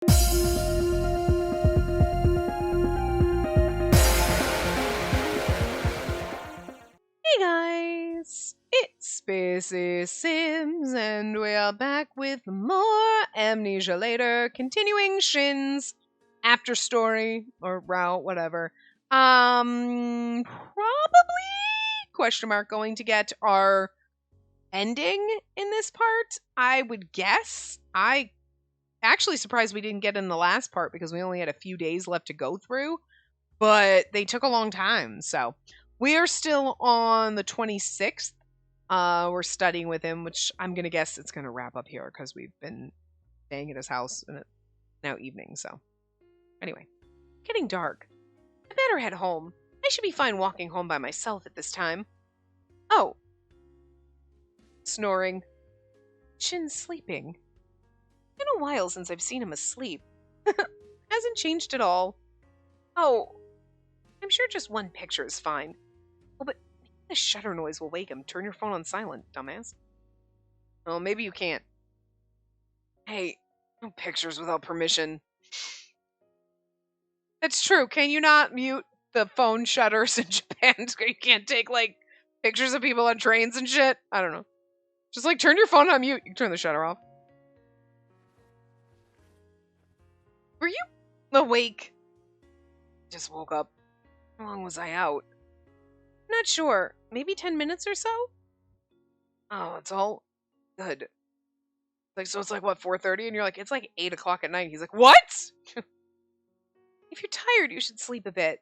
Hey guys, it's Spacey Sims, and we are back with more Amnesia later, continuing Shin's after story or route, whatever. Probably question mark going to get our ending in this part. I would guess. I actually surprised we didn't get in the last part because we only had a few days left to go through, but they took a long time, so. We are still on the 26th. We're studying with him, which I'm going to guess it's going to wrap up here because we've been staying at his house and it's now evening, so. Anyway, getting dark. I better head home. I should be fine walking home by myself at this time. Oh. Snoring. Shin's sleeping. It's been a while since I've seen him asleep. Hasn't changed at all. Oh. I'm sure just one picture is fine. Oh, but maybe the shutter noise will wake him. Turn your phone on silent, dumbass. Oh, maybe you can't. Hey, no pictures without permission. That's true. Can you not mute the phone shutters in Japan? You can't take, like, pictures of people on trains and shit? I don't know. Just, like, turn your phone on mute. You can turn the shutter off. Were you awake? Just woke up. How long was I out? Not sure. Maybe 10 minutes or so? Oh, it's all good. Like, so it's like, what, 4:30? And you're like, it's like 8 o'clock at night. He's like, what? If you're tired, you should sleep a bit.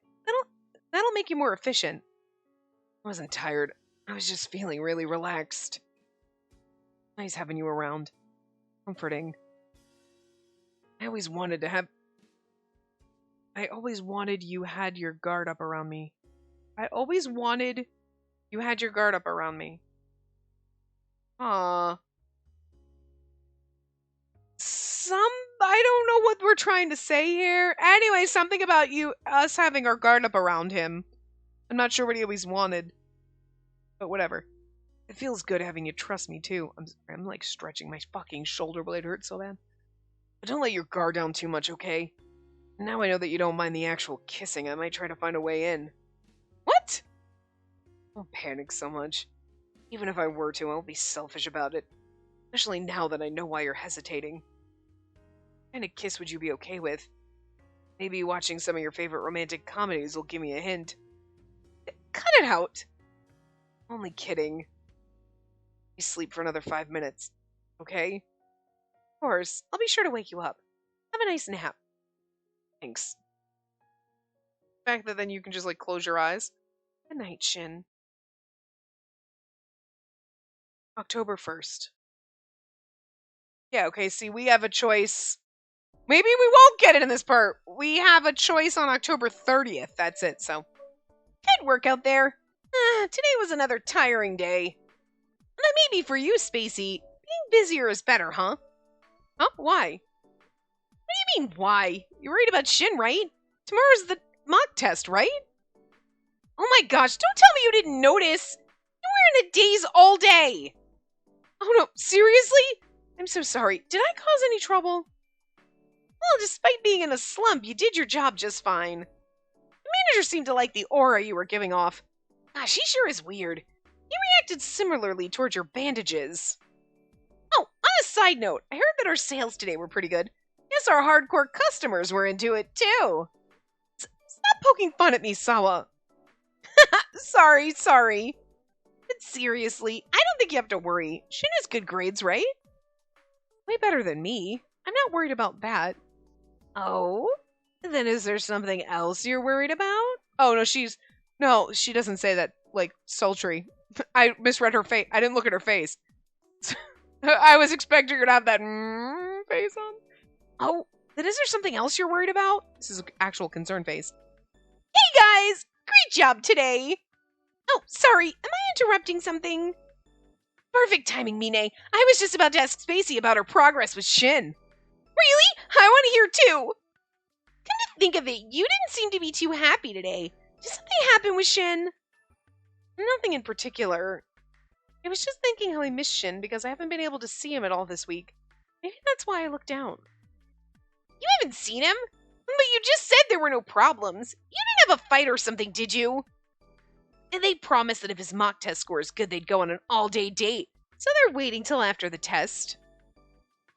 That'll make you more efficient. I wasn't tired. I was just feeling really relaxed. Nice having you around. Comforting. I always wanted you had your guard up around me. I always wanted you had your guard up around me. Aww. I don't know what we're trying to say here. Anyway, something about us having our guard up around him. I'm not sure what he always wanted. But whatever. It feels good having you trust me, too. I'm like stretching my fucking shoulder blade hurts so bad. But don't let your guard down too much, okay? Now I know that you don't mind the actual kissing. I might try to find a way in. What? Don't panic so much. Even if I were to, I won't be selfish about it. Especially now that I know why you're hesitating. What kind of kiss would you be okay with? Maybe watching some of your favorite romantic comedies will give me a hint. Cut it out! Only kidding. You sleep for another 5 minutes. Okay? Of course. I'll be sure to wake you up. Have a nice nap. Thanks. The fact that then you can just, like, close your eyes. Good night, Shin. October 1st. Yeah, okay, see, we have a choice. Maybe we won't get it in this part. We have a choice on October 30th. That's it, so. Good work out there. Today was another tiring day. And that may be for you, Spacey. Being busier is better, huh? Huh? Why? What do you mean, why? You're worried about Shin, right? Tomorrow's the mock test, right? Oh my gosh, don't tell me you didn't notice! You were in a daze all day! Oh no, seriously? I'm so sorry. Did I cause any trouble? Well, despite being in a slump, you did your job just fine. The manager seemed to like the aura you were giving off. Gosh, he sure is weird. He reacted similarly towards your bandages. Oh, on a side note, I heard that our sales today were pretty good. Guess our hardcore customers were into it, too. Stop poking fun at me, Sawa. Sorry. But seriously, I don't think you have to worry. Shin has good grades, right? Way better than me. I'm not worried about that. Oh? Then is there something else you're worried about? Oh, no, she doesn't say that, like, sultry. I misread her face. I didn't look at her face. I was expecting her to have that face on. Oh, then is there something else you're worried about? This is an actual concern face. Hey guys! Great job today! Oh, sorry, am I interrupting something? Perfect timing, Mine. I was just about to ask Spacey about her progress with Shin. Really? I want to hear too! Come to think of it, you didn't seem to be too happy today. Did something happen with Shin? Nothing in particular. I was just thinking how I miss Shin because I haven't been able to see him at all this week. Maybe that's why I look down. You haven't seen him? But you just said there were no problems. You didn't have a fight or something, did you? And they promised that if his mock test score is good, they'd go on an all-day date. So they're waiting till after the test.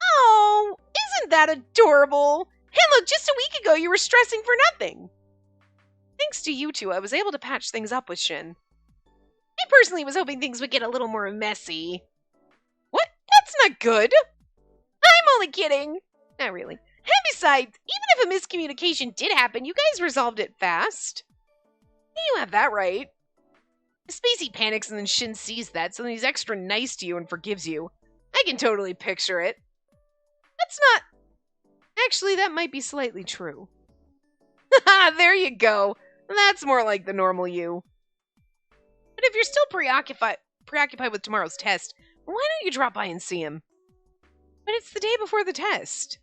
Oh, isn't that adorable? Hey, look, just a week ago you were stressing for nothing. Thanks to you two, I was able to patch things up with Shin. I personally was hoping things would get a little more messy. What? That's not good. I'm only kidding. Not really. And besides, even if a miscommunication did happen, you guys resolved it fast. You have that right. Spacey panics and then Shin sees that, so then he's extra nice to you and forgives you. I can totally picture it. That's not... Actually, that might be slightly true. Haha, there you go. That's more like the normal you. But if you're still preoccupied with tomorrow's test, why don't you drop by and see him? But it's the day before the test.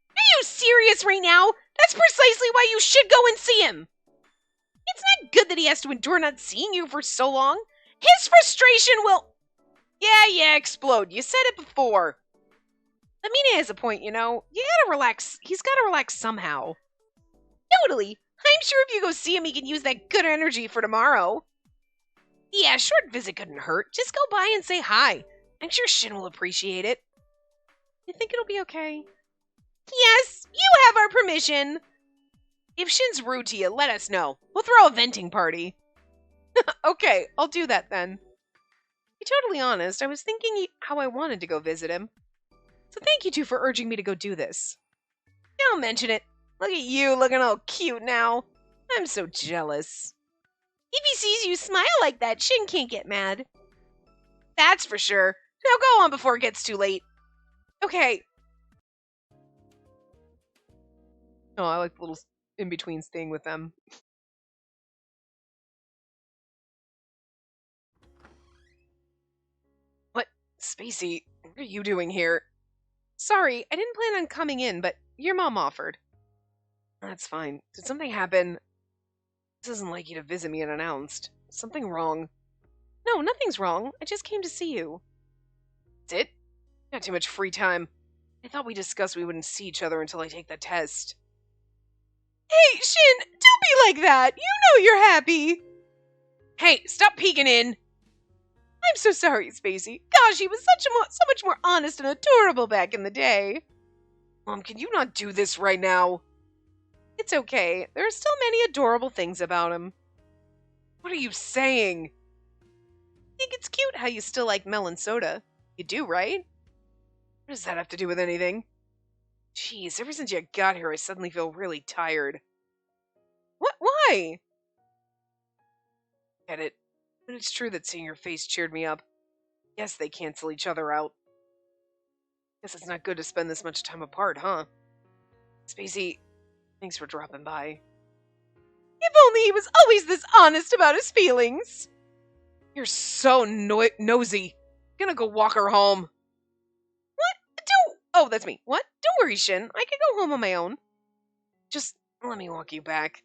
Are you serious right now? That's precisely why you should go and see him. It's not good that he has to endure not seeing you for so long. His frustration will... Yeah, explode. You said it before. Amina has a point, you know. You gotta relax. He's gotta relax somehow. Totally. I'm sure if you go see him, he can use that good energy for tomorrow. Yeah, a short visit couldn't hurt. Just go by and say hi. I'm sure Shin will appreciate it. You think it'll be okay? Yes, you have our permission. If Shin's rude to you, let us know. We'll throw a venting party. Okay, I'll do that then. To be totally honest, I was thinking how I wanted to go visit him. So thank you two for urging me to go do this. Don't mention it. Look at you looking all cute now. I'm so jealous. If he sees you smile like that, Shin can't get mad. That's for sure. Now go on before it gets too late. Okay. Oh, I like the little in-between staying with them. What? Spacey, what are you doing here? Sorry, I didn't plan on coming in, but your mom offered. That's fine. Did something happen? This isn't like you to visit me unannounced. Something wrong? No, nothing's wrong. I just came to see you. That's it? Got too much free time. I thought we discussed we wouldn't see each other until I take the test. Hey, Shin, don't be like that. You know you're happy. Hey, stop peeking in. I'm so sorry, Spacey. Gosh, he was so much more honest and adorable back in the day. Mom, can you not do this right now? It's okay. There are still many adorable things about him. What are you saying? I think it's cute how you still like melon soda. You do, right? What does that have to do with anything? Jeez, ever since you got here, I suddenly feel really tired. What? Why? Get it. But it's true that seeing your face cheered me up. Yes, they cancel each other out. Guess it's not good to spend this much time apart, huh? Spacey, thanks for dropping by. If only he was always this honest about his feelings. You're so nosy. I'm gonna go walk her home. What? Oh, that's me. What? Don't worry, Shin. I can go home on my own. Just let me walk you back.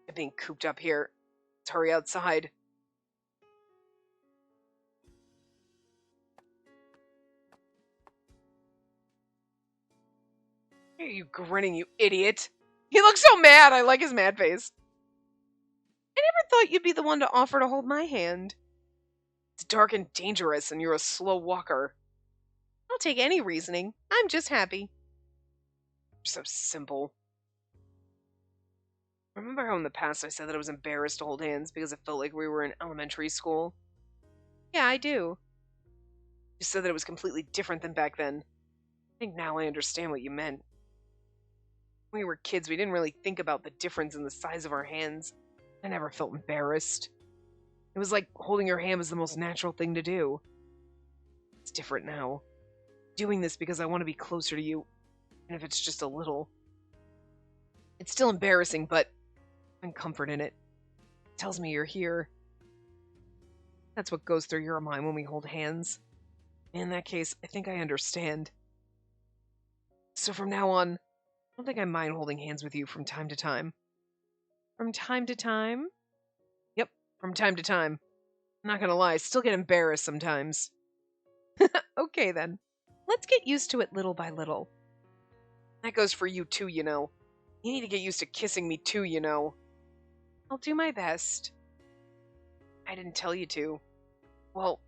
I'm being cooped up here. Let's hurry outside. Why are you grinning, you idiot? He looks so mad. I like his mad face. I never thought you'd be the one to offer to hold my hand. It's dark and dangerous, and you're a slow walker. I'll take any reasoning. I'm just happy. You're so simple. Remember how in the past I said that I was embarrassed to hold hands because it felt like we were in elementary school? Yeah, I do. You said that it was completely different than back then. I think now I understand what you meant. When we were kids, we didn't really think about the difference in the size of our hands. I never felt embarrassed. It was like holding your hand was the most natural thing to do. It's different now. Doing this because I want to be closer to you, and if it's just a little. It's still embarrassing, but I find comfort in it. It tells me you're here. That's what goes through your mind when we hold hands. In that case, I think I understand. So from now on, I don't think I mind holding hands with you from time to time. From time to time? Yep, from time to time. I'm not gonna lie, I still get embarrassed sometimes. Okay then. Let's get used to it little by little. That goes for you too, you know. You need to get used to kissing me too, you know. I'll do my best. I didn't tell you to. Well,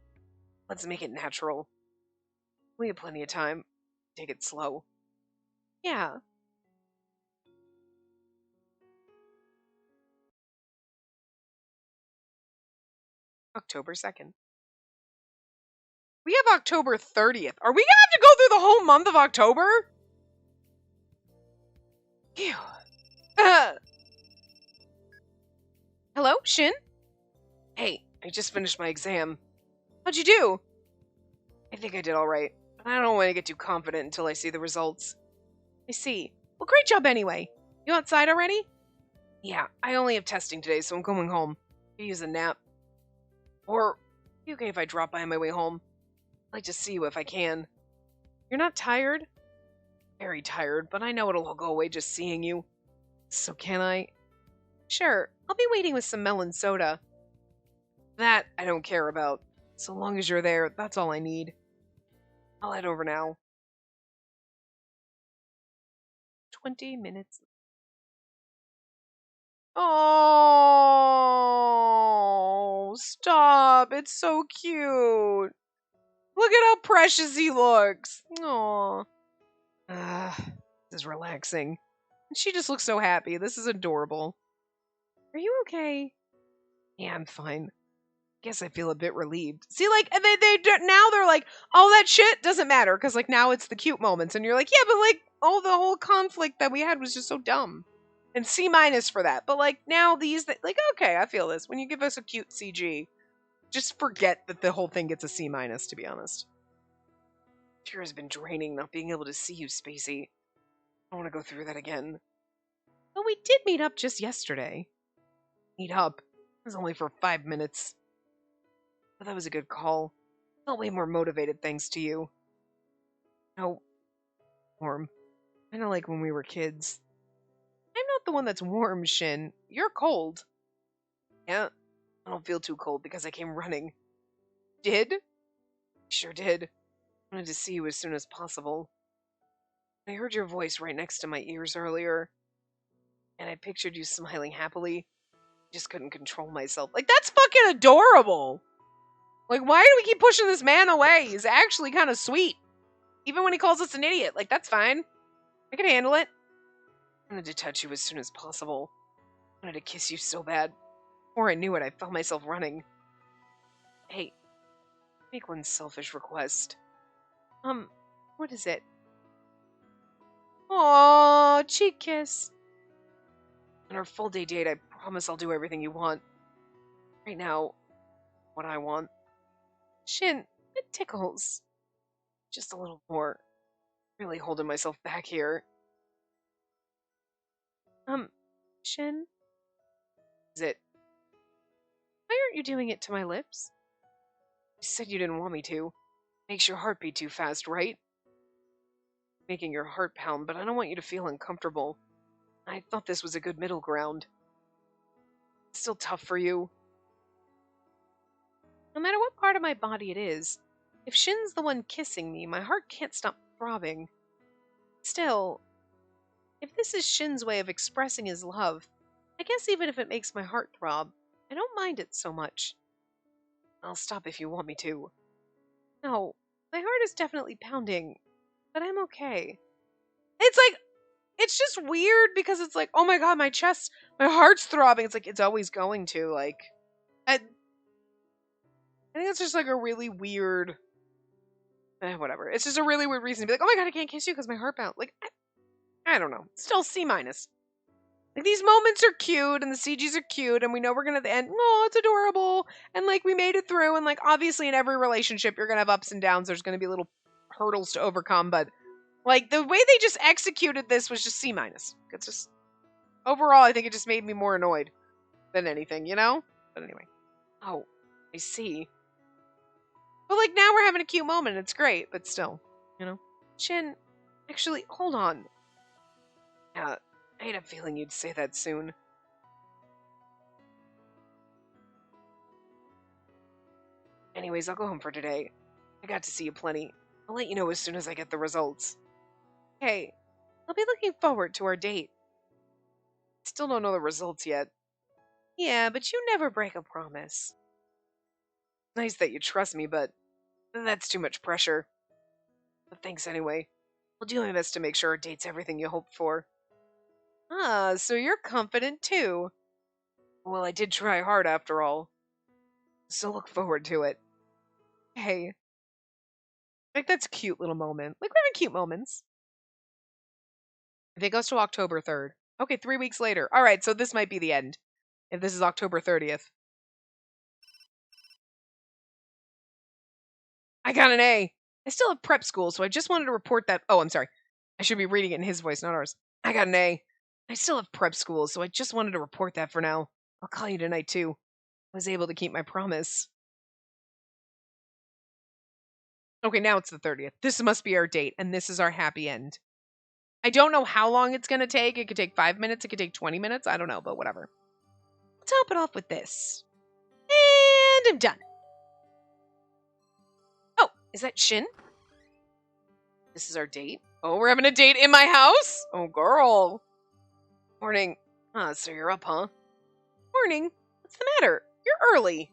let's make it natural. We have plenty of time. Take it slow. Yeah. October 2nd. We have October 30th. Are we gonna have to go through the whole month of October? Phew. Hello, Shin? Hey, I just finished my exam. How'd you do? I think I did alright, but I don't want to get too confident until I see the results. I see. Well, great job anyway. You outside already? Yeah, I only have testing today, so I'm going home. Could use a nap. Or, be okay if I drop by on my way home? I'd like to see you if I can. You're not tired? Very tired, but I know it'll all go away just seeing you. So can I? Sure, I'll be waiting with some melon soda. That I don't care about. So long as you're there, that's all I need. I'll head over now. 20 minutes. Oh, stop. It's so cute. Look at how precious he looks. Aw. This is relaxing. She just looks so happy. This is adorable. Are you okay? Yeah, I'm fine. Guess I feel a bit relieved. See, like, now they're like, oh, that shit doesn't matter, because, like, now it's the cute moments, and you're like, yeah, but, like, oh, the whole conflict that we had was just so dumb. And C- for that. But, like, now like, okay, I feel this. When you give us a cute CG, just forget that the whole thing gets a C-, to be honest. Sure has been draining not being able to see you, Spacey. I don't want to go through that again. But we did meet up just yesterday. Meet up? It was only for 5 minutes. But that was a good call. Felt way more motivated thanks to you. No, warm. Kinda like when we were kids. I'm not the one that's warm, Shin. You're cold. Yeah, I don't feel too cold because I came running. Did? Sure did. Wanted to see you as soon as possible. I heard your voice right next to my ears earlier, and I pictured you smiling happily. Just couldn't control myself. Like, that's fucking adorable! Like, why do we keep pushing this man away? He's actually kind of sweet. Even when he calls us an idiot. Like, that's fine. I can handle it. I wanted to touch you as soon as possible. I wanted to kiss you so bad. Before I knew it, I felt myself running. Hey, make one selfish request. What is it? Aww, cheek kiss. On our full day date, I promise I'll do everything you want. Right now, what I want. Shin, it tickles. Just a little more. Really holding myself back here. Shin? Is it? Why aren't you doing it to my lips? You said you didn't want me to. Makes your heart beat too fast, right? Making your heart pound, but I don't want you to feel uncomfortable. I thought this was a good middle ground. It's still tough for you. No matter what part of my body it is, if Shin's the one kissing me, my heart can't stop throbbing. Still, if this is Shin's way of expressing his love, I guess even if it makes my heart throb, I don't mind it so much. I'll stop if you want me to. No, my heart is definitely pounding, but I'm okay. It's like, it's just weird because it's like, oh my god, my chest, my heart's throbbing. It's like, it's always going to, like, I think it's just like a really weird, whatever. It's just a really weird reason to be like, oh my god, I can't kiss you because my heart pounds. Like, I don't know. Still C-. Like, these moments are cute, and the CGs are cute, and we know we're gonna end. Oh, it's adorable, and like we made it through, and like obviously in every relationship you're gonna have ups and downs. There's gonna be little hurdles to overcome, but like the way they just executed this was just C-. It's just overall, I think it just made me more annoyed than anything, you know. But anyway, oh, I see. But like now we're having a cute moment. It's great, but still, you know. Shin, actually, hold on. Yeah, I had a feeling you'd say that soon. Anyways, I'll go home for today. I got to see you plenty. I'll let you know as soon as I get the results. Hey, I'll be looking forward to our date. Still don't know the results yet. Yeah, but you never break a promise. Nice that you trust me, but that's too much pressure. But thanks anyway. I'll do my best to make sure our date's everything you hoped for. Ah, so you're confident too. Well, I did try hard after all. So look forward to it. Hey, like that's a cute little moment. Like we're having cute moments. If it goes to October 3rd. Okay, 3 weeks later. Alright, so this might be the end. If this is October 30th. I got an A. I still have prep school, so I just wanted to report that. Oh, I'm sorry. I should be reading it in his voice, not ours. I got an A. I still have prep school, so I just wanted to report that for now. I'll call you tonight, too. I was able to keep my promise. Okay, now it's the 30th. This must be our date, and this is our happy end. I don't know how long it's going to take. It could take 5 minutes. It could take 20 minutes. I don't know, but whatever. Let's top it off with this. And I'm done. Oh, is that Shin? This is our date? Oh, we're having a date in my house? Oh, girl. Morning. So you're up, huh? Morning. What's the matter? You're early.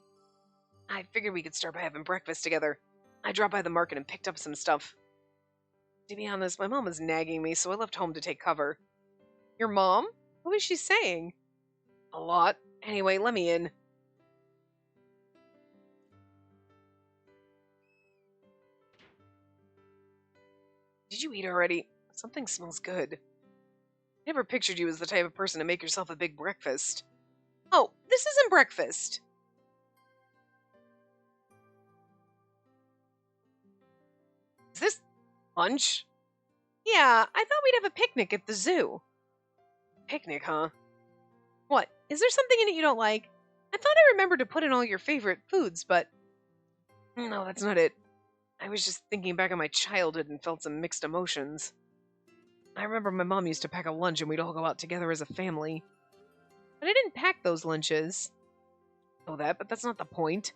I figured we could start by having breakfast together. I dropped by the market and picked up some stuff. To be honest, my mom was nagging me, so I left home to take cover. Your mom? What was she saying? A lot. Anyway, let me in. Did you eat already? Something smells good. I never pictured you as the type of person to make yourself a big breakfast. Oh, this isn't breakfast. Is this lunch? Yeah, I thought we'd have a picnic at the zoo. Picnic, huh? What? Is there something in it you don't like? I thought I remembered to put in all your favorite foods, but... No, that's not it. I was just thinking back on my childhood and felt some mixed emotions. I remember my mom used to pack a lunch and we'd all go out together as a family. But I didn't pack those lunches. I know that, but that's not the point.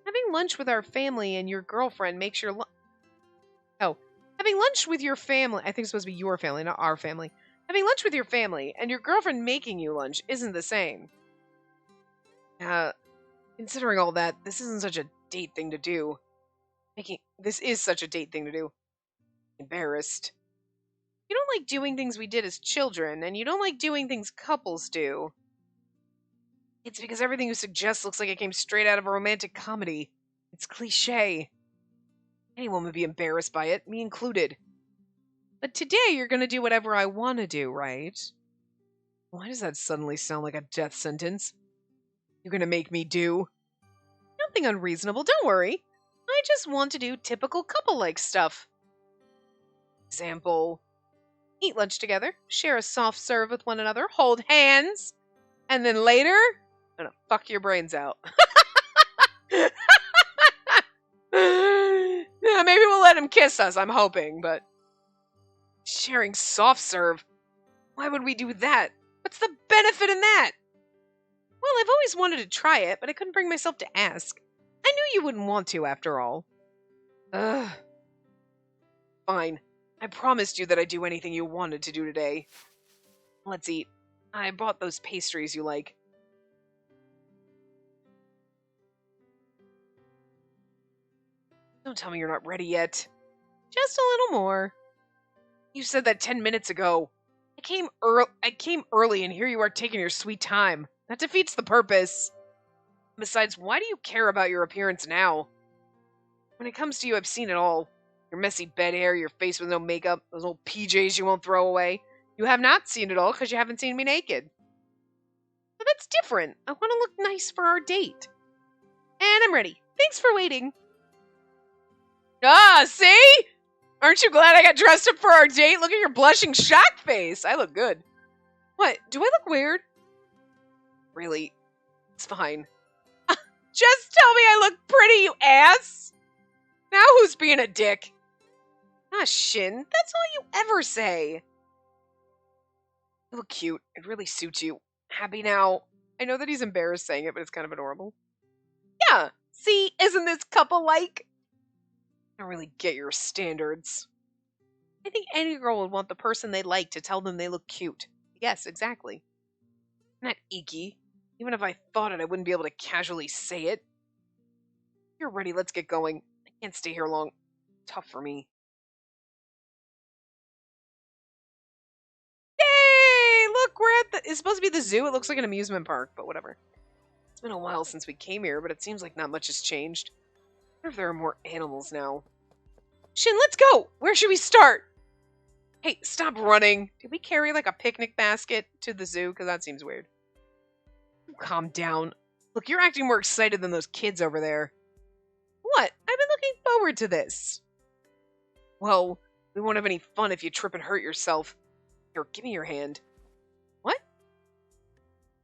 Having lunch with our family and your girlfriend makes your having lunch with your family, I think it's supposed to be your family, not our family. Having lunch with your family and your girlfriend making you lunch isn't the same. Considering all that, this isn't such a date thing to do. This is such a date thing to do. Embarrassed. You don't like doing things we did as children, and you don't like doing things couples do. It's because everything you suggest looks like it came straight out of a romantic comedy. It's cliche. Anyone would be embarrassed by it, me included. But today you're gonna do whatever I want to do, right? Why does that suddenly sound like a death sentence? You're gonna make me do? Nothing unreasonable, don't worry. I just want to do typical couple-like stuff. Example, eat lunch together, share a soft serve with one another, hold hands, and then later, I'm gonna fuck your brains out. Yeah, maybe we'll let him kiss us, I'm hoping, but... Sharing soft serve? Why would we do that? What's the benefit in that? Well, I've always wanted to try it, but I couldn't bring myself to ask. I knew you wouldn't want to, after all. Ugh. Fine. I promised you that I'd do anything you wanted to do today. Let's eat. I bought those pastries you like. Don't tell me you're not ready yet. Just a little more. You said that 10 minutes ago. I came early and here you are taking your sweet time. That defeats the purpose. Besides, why do you care about your appearance now? When it comes to you, I've seen it all. Your messy bed hair, your face with no makeup, those old PJs you won't throw away. You have not seen it all because you haven't seen me naked. But that's different. I want to look nice for our date. And I'm ready. Thanks for waiting. Ah, see? Aren't you glad I got dressed up for our date? Look at your blushing shock face. I look good. What? Do I look weird? Really? It's fine. Just tell me I look pretty, you ass! Now who's being a dick? Ah, Shin, that's all you ever say. You look cute. It really suits you. Happy now. I know that he's embarrassed saying it, but it's kind of adorable. Yeah, see, isn't this couple-like? I don't really get your standards. I think any girl would want the person they like to tell them they look cute. Yes, exactly. Not icky. Even if I thought it, I wouldn't be able to casually say it. If you're ready, let's get going. I can't stay here long. Tough for me. Yay! Look, we're at the... It's supposed to be the zoo. It looks like an amusement park, but whatever. It's been a while since we came here, but it seems like not much has changed. I wonder if there are more animals now. Shin, let's go! Where should we start? Hey, stop running. Did we carry like a picnic basket to the zoo? Because that seems weird. Calm down. Look, you're acting more excited than those kids over there. What? I've been looking forward to this. Well, we won't have any fun if you trip and hurt yourself. Here, give me your hand. What?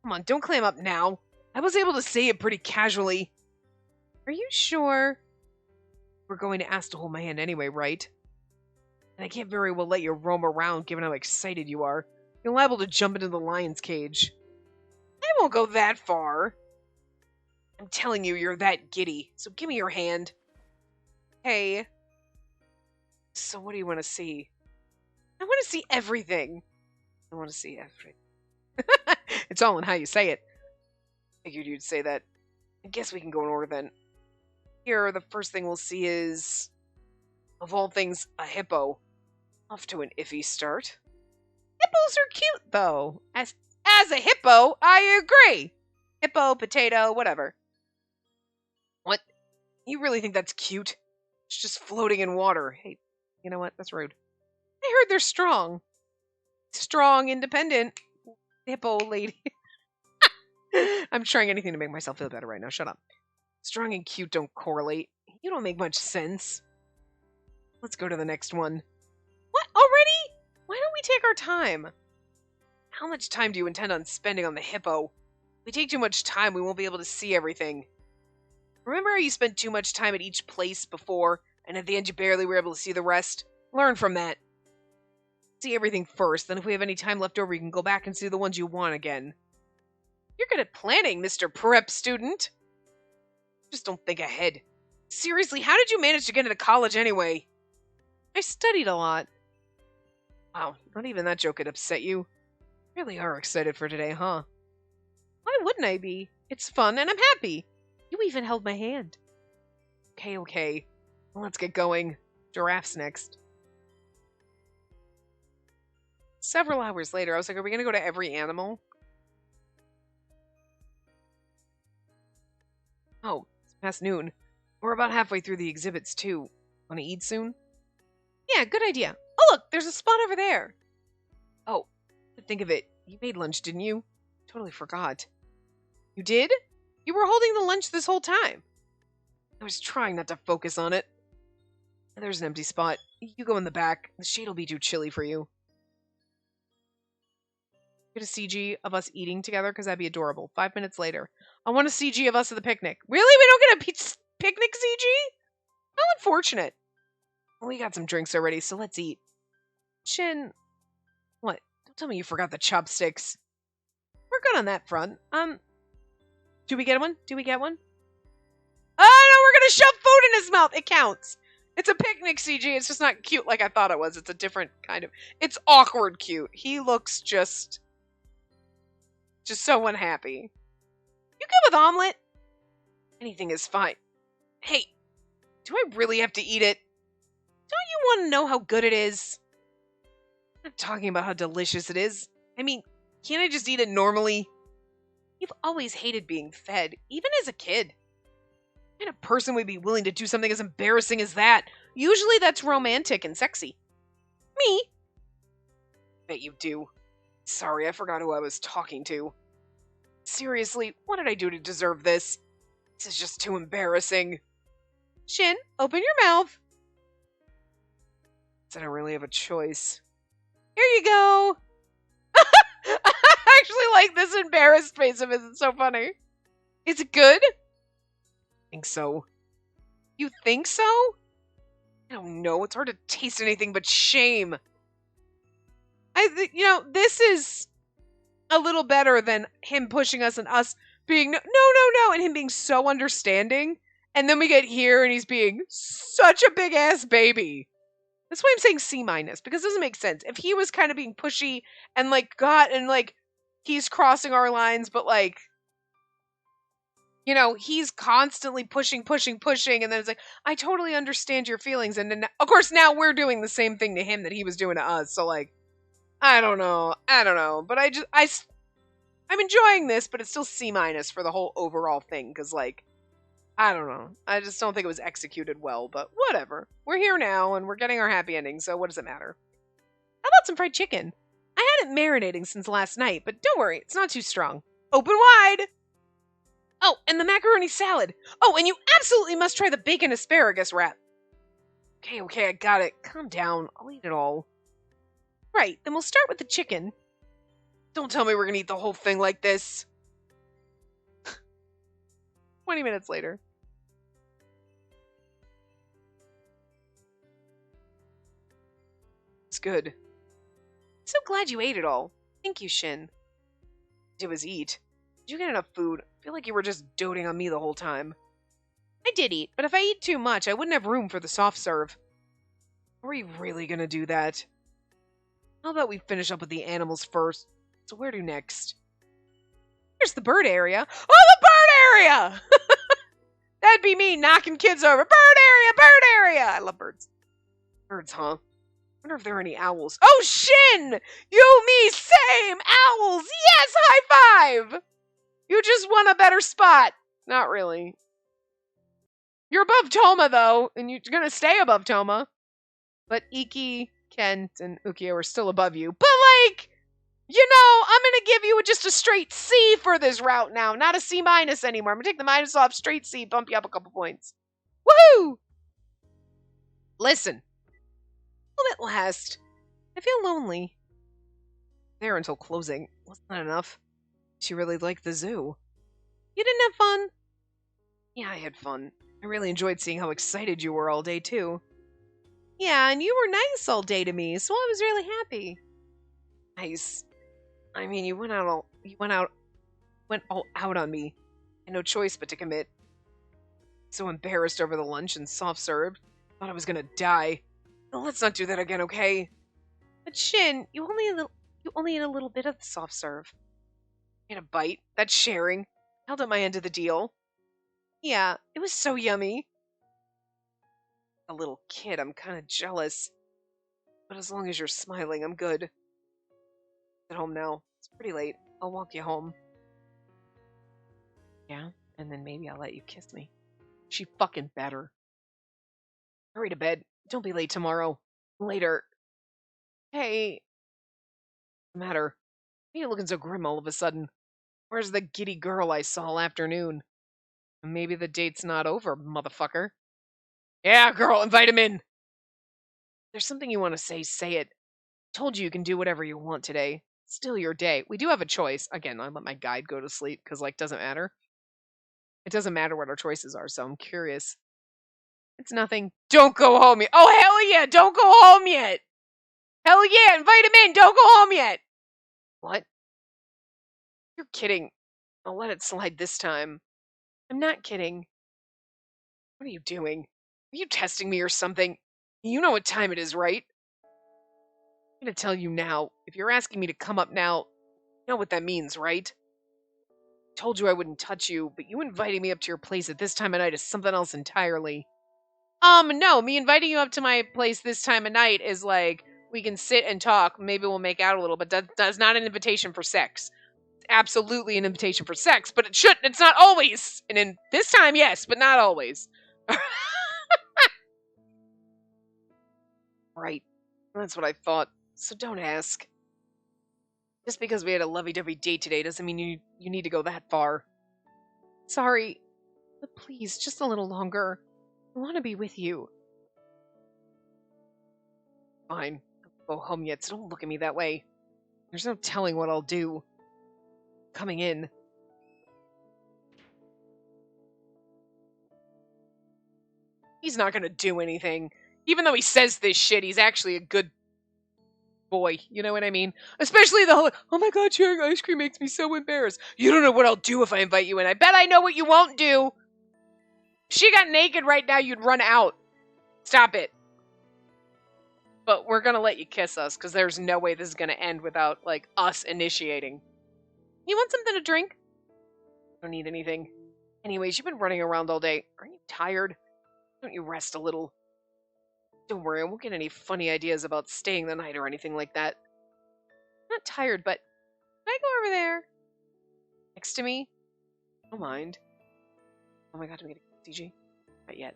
Come on, don't clam up now. I was able to say it pretty casually. Are you sure? We're going to ask to hold my hand anyway, right? And I can't very well let you roam around given how excited you are. You're liable to jump into the lion's cage. I won't go that far. I'm telling you, you're that giddy. So give me your hand. Hey. So what do you want to see? I want to see everything. I want to see everything. It's all in how you say it. Figured you'd say that. I guess we can go in order then. Here, the first thing we'll see is, of all things, a hippo. Off to an iffy start. Hippos are cute, though. As a hippo, I agree. Hippo, potato, whatever. What? You really think that's cute? It's just floating in water. Hey, you know what? That's rude. I heard they're strong. Strong, independent hippo lady. I'm trying anything to make myself feel better right now. Shut up. Strong and cute don't correlate. You don't make much sense. Let's go to the next one. What? Already? Why don't we take our time? How much time do you intend on spending on the hippo? If we take too much time, we won't be able to see everything. Remember how you spent too much time at each place before, and at the end you barely were able to see the rest? Learn from that. See everything first, then if we have any time left over, you can go back and see the ones you want again. You're good at planning, Mr. Prep student. Just don't think ahead. Seriously, how did you manage to get into college anyway? I studied a lot. Wow, not even that joke could upset you. You really are excited for today, huh? Why wouldn't I be? It's fun and I'm happy. You even held my hand. Okay. Let's get going. Giraffe's next. Several hours later, I was like, are we going to go to every animal? Oh, it's past noon. We're about halfway through the exhibits, too. Want to eat soon? Yeah, good idea. Oh, look, there's a spot over there. Oh, think of it. You made lunch, didn't you? Totally forgot. You did? You were holding the lunch this whole time. I was trying not to focus on it. There's an empty spot. You go in the back. The shade will be too chilly for you. Get a CG of us eating together because that'd be adorable. 5 minutes later. I want a CG of us at the picnic. Really? We don't get a picnic CG? How unfortunate. We got some drinks already, so let's eat. Shin. What? Don't tell me you forgot the chopsticks. We're good on that front. Do we get one? Oh, no, we're gonna shove food in his mouth. It counts. It's a picnic CG. It's just not cute like I thought it was. It's a different kind of... It's awkward cute. He looks just so unhappy. You good with omelet? Anything is fine. Hey, do I really have to eat it? Don't you want to know how good it is? I'm not talking about how delicious it is. I mean, can't I just eat it normally? You've always hated being fed, even as a kid. What kind of person would be willing to do something as embarrassing as that? Usually that's romantic and sexy. Me? Bet you do. Sorry, I forgot who I was talking to. Seriously, what did I do to deserve this? This is just too embarrassing. Shin, open your mouth. I don't really have a choice. Here you go. I actually like this embarrassed face of his. It's so funny. Is it good? I think so. You think so? I don't know. It's hard to taste anything but shame. This is a little better than him pushing us and us being no, and him being so understanding. And then we get here and he's being such a big ass baby. That's why I'm saying C-, because it doesn't make sense. If he was kind of being pushy and like got and like he's crossing our lines, but like, you know, he's constantly pushing, and then it's like, I totally understand your feelings. And then, of course, now we're doing the same thing to him that he was doing to us. So, like, I don't know. But I'm enjoying this, but it's still C- for the whole overall thing. Because, like, I don't know. I just don't think it was executed well, but whatever. We're here now, and we're getting our happy ending, so what does it matter? How about some fried chicken? I had it marinating since last night, but don't worry, it's not too strong. Open wide! Oh, and the macaroni salad. Oh, and you absolutely must try the bacon asparagus wrap. Okay, I got it. Calm down. I'll eat it all. Right, then we'll start with the chicken. Don't tell me we're gonna eat the whole thing like this. 20 minutes later. It's good. I'm so glad you ate it all. Thank you, Shin. It was eat. Did you get enough food? I feel like you were just doting on me the whole time. I did eat, but if I eat too much, I wouldn't have room for the soft serve. Are we really gonna do that? How about we finish up with the animals first? So where to next? Here's the bird area. Oh, the bird area! That'd be me knocking kids over. Bird area, bird area! I love birds. Birds, huh? I wonder if there are any owls. Oh, Shin! You, me, same! Owls! Yes, high five! You just won a better spot. Not really. You're above Toma, though, and you're gonna stay above Toma. But Iki, Kent, and Ukyo are still above you. But, like, you know, I'm gonna give you just a straight C for this route now. Not a C- anymore. I'm gonna take the minus off, straight C, bump you up a couple points. Woohoo! Listen. Will it last? I feel lonely. There until closing. Wasn't that enough? She really liked the zoo. You didn't have fun? Yeah, I had fun. I really enjoyed seeing how excited you were all day, too. Yeah, and you were nice all day to me, so I was really happy. Nice. I mean, you went all out on me. I had no choice but to commit. So embarrassed over the lunch and soft serve. Thought I was gonna die. Well, let's not do that again, okay? But Shin, you only ate a little bit of the soft serve. I had a bite. That's sharing. Held up my end of the deal. Yeah, it was so yummy. A little kid, I'm kind of jealous. But as long as you're smiling, I'm good. At home now. It's pretty late. I'll walk you home. Yeah, and then maybe I'll let you kiss me. She fucking better. Hurry to bed. Don't be late tomorrow. Later. Hey. What's the matter? Why are you looking so grim all of a sudden? Where's the giddy girl I saw all afternoon? Maybe the date's not over, motherfucker. Yeah, girl, invite him in. If there's something you want to say it. Told you can do whatever you want today. Still your day. We do have a choice. Again, I let my guide go to sleep because, like, doesn't matter. It doesn't matter what our choices are, so I'm curious. It's nothing. Don't go home yet. Oh, hell yeah, don't go home yet. Hell yeah, invite him in. Don't go home yet. What? You're kidding. I'll let it slide this time. I'm not kidding. What are you doing? Are you testing me or something? You know what time it is, right? I'm gonna tell you now. If you're asking me to come up now, you know what that means, right? Told you I wouldn't touch you, but you inviting me up to your place at this time of night is something else entirely. No, me inviting you up to my place this time of night is like, we can sit and talk, maybe we'll make out a little, but that's not an invitation for sex. It's absolutely an invitation for sex, but it's not always. And in this time, yes, but not always. Right. That's what I thought. So don't ask. Just because we had a lovey-dovey date today doesn't mean you need to go that far. Sorry, but please, just a little longer. I want to be with you. Fine. I won't go home yet, so don't look at me that way. There's no telling what I'll do. Coming in. He's not gonna do anything. Even though he says this shit, he's actually a good boy. You know what I mean? Especially the whole, oh my god, sharing ice cream makes me so embarrassed. You don't know what I'll do if I invite you in. I bet I know what you won't do. If she got naked right now, you'd run out. Stop it. But we're gonna let you kiss us, because there's no way this is gonna end without, like, us initiating. You want something to drink? Don't need anything. Anyways, you've been running around all day. Aren't you tired? Don't you rest a little? Don't worry, I won't get any funny ideas about staying the night or anything like that. I'm not tired, but can I go over there? Next to me? Don't mind. Oh my god, I'm gonna CG? Not yet.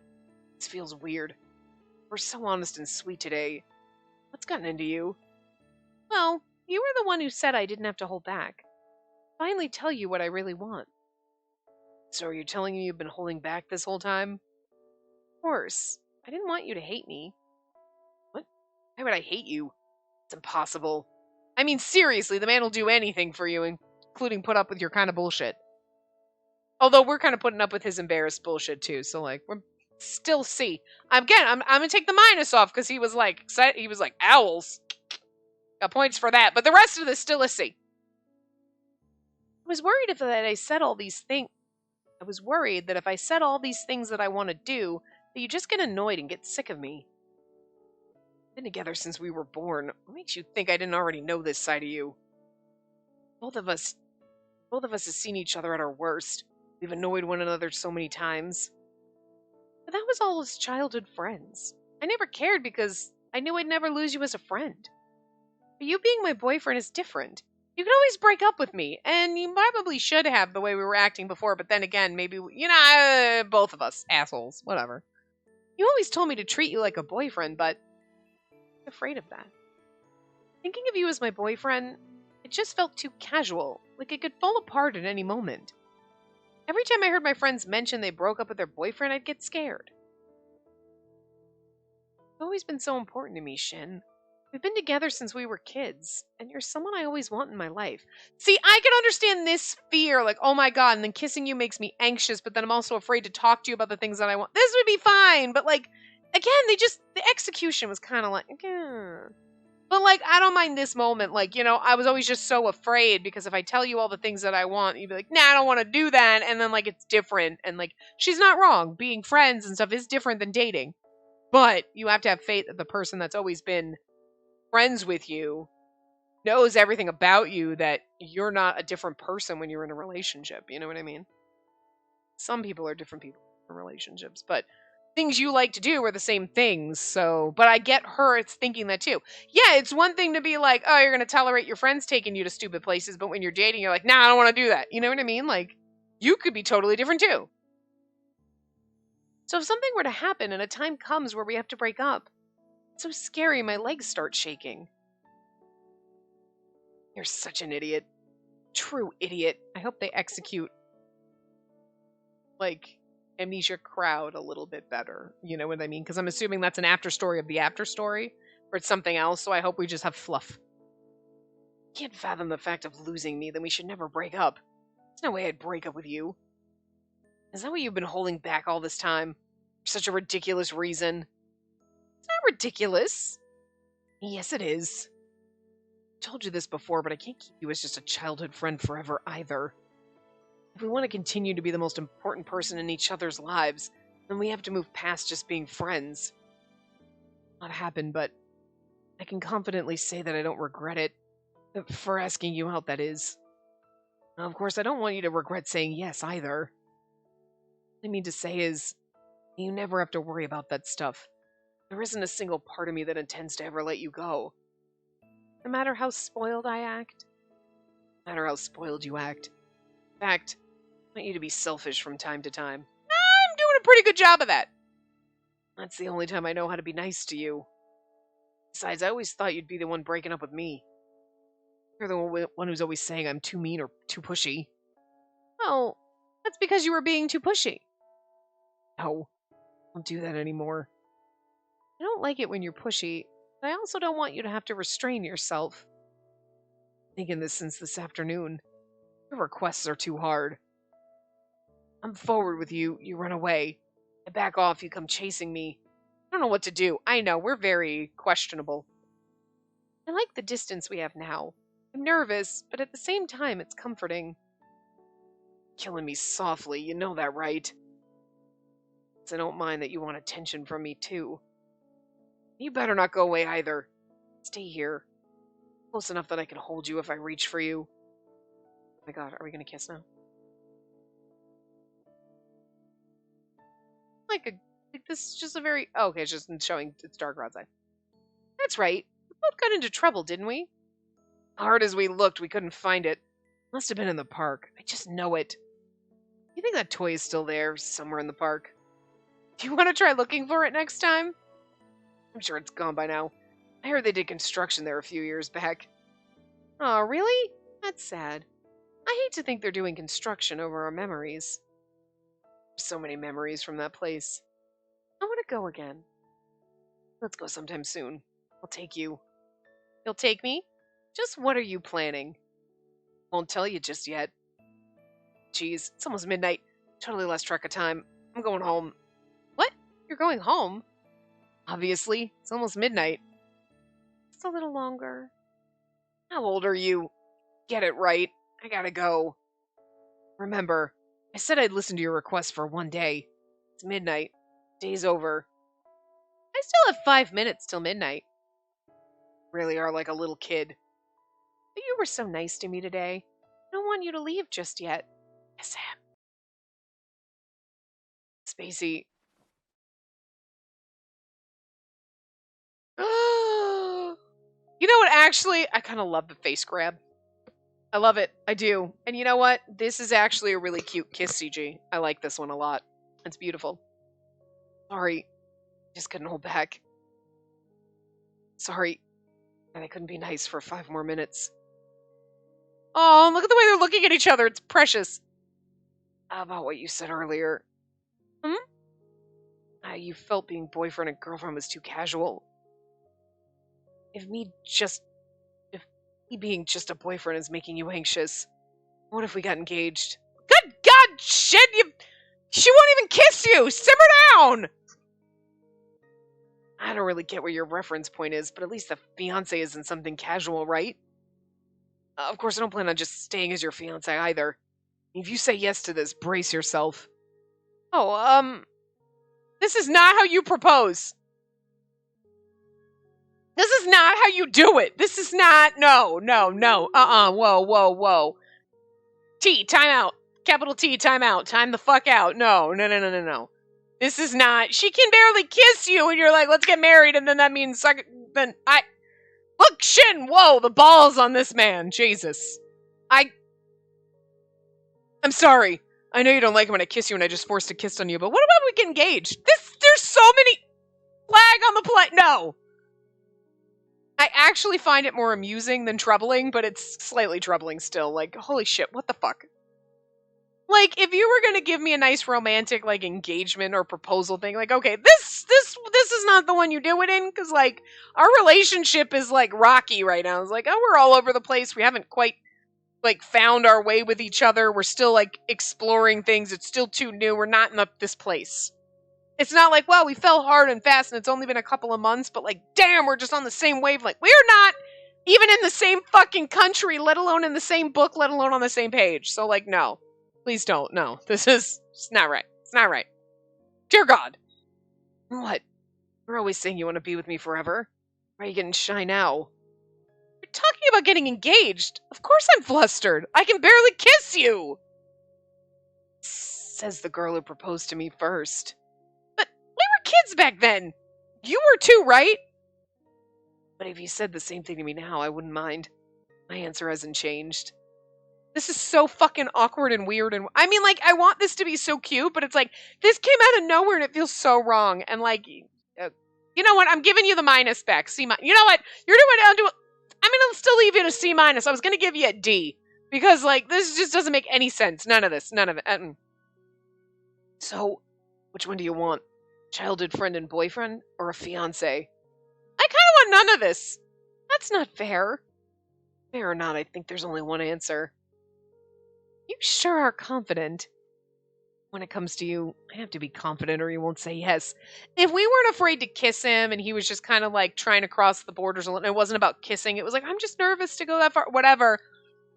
This feels weird. We're so honest and sweet today. What's gotten into you? Well, you were the one who said I didn't have to hold back. Finally tell you what I really want. So are you telling me you've been holding back this whole time? Of course. I didn't want you to hate me. What? Why would I hate you? It's impossible. I mean, seriously, the man will do anything for you, including put up with your kind of bullshit. Although we're kind of putting up with his embarrassed bullshit too, so like we're still C. Again, I'm gonna take the minus off because he was like owls. Got points for that, but the rest of this still a C. I was worried that I said all these things. I was worried that if I said all these things that I want to do, that you just get annoyed and get sick of me. Been together since we were born. What makes you think I didn't already know this side of you? Both of us have seen each other at our worst. We've annoyed one another so many times. But that was all as childhood friends. I never cared because I knew I'd never lose you as a friend. But you being my boyfriend is different. You could always break up with me, and you probably should have the way we were acting before, but then again, maybe, both of us, assholes, whatever. You always told me to treat you like a boyfriend, but I'm afraid of that. Thinking of you as my boyfriend, it just felt too casual, like it could fall apart at any moment. Every time I heard my friends mention they broke up with their boyfriend, I'd get scared. You've always been so important to me, Shin. We've been together since we were kids, and you're someone I always want in my life. See, I can understand this fear, like, oh my god, and then kissing you makes me anxious, but then I'm also afraid to talk to you about the things that I want. This would be fine, but like, again, the execution was kind of like, But like, I don't mind this moment, like, I was always just so afraid, because if I tell you all the things that I want, you'd be like, nah, I don't want to do that, and then like, it's different, and like, she's not wrong, being friends and stuff is different than dating, but you have to have faith that the person that's always been friends with you knows everything about you, that you're not a different person when you're in a relationship. You know what I mean? Some people are different people in relationships, but things you like to do are the same things. So, but I get her, it's thinking that too. Yeah, it's one thing to be like, oh, you're going to tolerate your friends taking you to stupid places, but when you're dating, you're like, nah, I don't want to do that. You know what I mean? Like, you could be totally different too. So if something were to happen and a time comes where we have to break up, it's so scary my legs start shaking. You're such an idiot. True idiot. I hope they execute, like, Amnesia crowd a little bit better. You know what I mean? Because I'm assuming that's an after story of the after story, or it's something else, so I hope we just have fluff. Can't fathom the fact of losing me, then we should never break up. There's no way I'd break up with you. Is that what you've been holding back all this time? For such a ridiculous reason? It's not ridiculous. Yes, it is. I told you this before, but I can't keep you as just a childhood friend forever either. If we want to continue to be the most important person in each other's lives, then we have to move past just being friends. Not happened, but I can confidently say that I don't regret it. For asking you out, that is. Now, of course, I don't want you to regret saying yes either. What I mean to say is, you never have to worry about that stuff. There isn't a single part of me that intends to ever let you go. No matter how spoiled I act, no matter how spoiled you act. In fact, I want you to be selfish from time to time. I'm doing a pretty good job of that. That's the only time I know how to be nice to you. Besides, I always thought you'd be the one breaking up with me. You're the one who's always saying I'm too mean or too pushy. Oh, that's because you were being too pushy. No, don't do that anymore. I don't like it when you're pushy, but I also don't want you to have to restrain yourself. I'm thinking this since this afternoon. Your requests are too hard. I'm forward with you, you run away. I back off, you come chasing me. I don't know what to do. I know, we're very questionable. I like the distance we have now. I'm nervous, but at the same time, it's comforting. Killing me softly, you know that, right? I don't mind that you want attention from me, too. You better not go away either. Stay here. Close enough that I can hold you if I reach for you. Oh my god, are we gonna kiss now? Like this is just a very... Oh, okay, it's just showing it's darker outside. That's right. We both got into trouble, didn't we? Hard as we looked, we couldn't find it. Must have been in the park. I just know it. You think that toy is still there, somewhere in the park? Do you want to try looking for it next time? I'm sure it's gone by now. I heard they did construction there a few years back. Oh, really? That's sad. I hate to think they're doing construction over our memories. So many memories from that place. I want to go again. Let's go sometime soon. I'll take you. You'll take me? Just what are you planning? Won't tell you just yet. Geez, it's almost midnight. Totally lost track of time. I'm going home. What? You're going home? Obviously. It's almost midnight. Just a little longer. How old are you? Get it right. I gotta go. Remember, I said I'd listen to your request for one day. It's midnight. Day's over. I still have 5 minutes till midnight. Really are like a little kid. But you were so nice to me today. I don't want you to leave just yet. Yes, Sam. Spacey. You know what, actually, I kind of love the face grab. I love it. I do. And you know what? This is actually a really cute kiss CG. I like this one a lot. It's beautiful. Sorry. Just couldn't hold back. Sorry that I couldn't be nice for 5 more minutes. Oh, look at the way they're looking at each other. It's precious. How about what you said earlier? You felt being boyfriend and girlfriend was too casual. If me being just a boyfriend is making you anxious, what if we got engaged? Good God, shit! She won't even kiss you! Simmer down! I don't really get what your reference point is, but at least the fiancé isn't something casual, right? Of course, I don't plan on just staying as your fiancé either. If you say yes to this, brace yourself. Oh, this is not how you propose. This is not how you do it. This is not, no. Whoa. T, time out. Capital T, time out. Time the fuck out. No. This is not, she can barely kiss you and you're like, let's get married, and then that means, look, Shin, whoa, the balls on this man. Jesus. I'm sorry. I know you don't like it when I kiss you and I just forced a kiss on you, but what about we get engaged? There's so many flag on the play. No. I actually find it more amusing than troubling, but it's slightly troubling still. Like, holy shit, what the fuck? Like, if you were gonna give me a nice romantic, like, engagement or proposal thing, like, okay, this is not the one you do it in, because, like, our relationship is, like, rocky right now. It's like, oh, we're all over the place. We haven't quite, like, found our way with each other. We're still, like, exploring things. It's still too new. We're not in this place. It's not like, well, we fell hard and fast and it's only been a couple of months, but, like, damn, we're just on the same wavelength. We're not even in the same fucking country, let alone in the same book, let alone on the same page. So, like, no. Please don't. No. This is it's not right. It's not right. Dear God. What? You're always saying you want to be with me forever. Why are you getting shy now? You're talking about getting engaged. Of course I'm flustered. I can barely kiss you. Says the girl who proposed to me first. But we were kids back then. You were too, right? But if you said the same thing to me now, I wouldn't mind. My answer hasn't changed. This is so fucking awkward and weird, and I mean, like, I want this to be so cute, but it's like, this came out of nowhere and it feels so wrong, and like, you know what, I'm giving you the minus back, C-. You know what, you're doing, I'll still leave you a C-. I was gonna give you a D, because, like, this just doesn't make any sense, none of it. So, which one do you want? Childhood friend and boyfriend, or a fiancé? I kinda want none of this. That's not fair. Fair or not, I think there's only one answer. You sure are confident. When it comes to you, I have to be confident or you won't say yes. If we weren't afraid to kiss him and he was just kind of like trying to cross the borders, and it wasn't about kissing, it was like, I'm just nervous to go that far, whatever,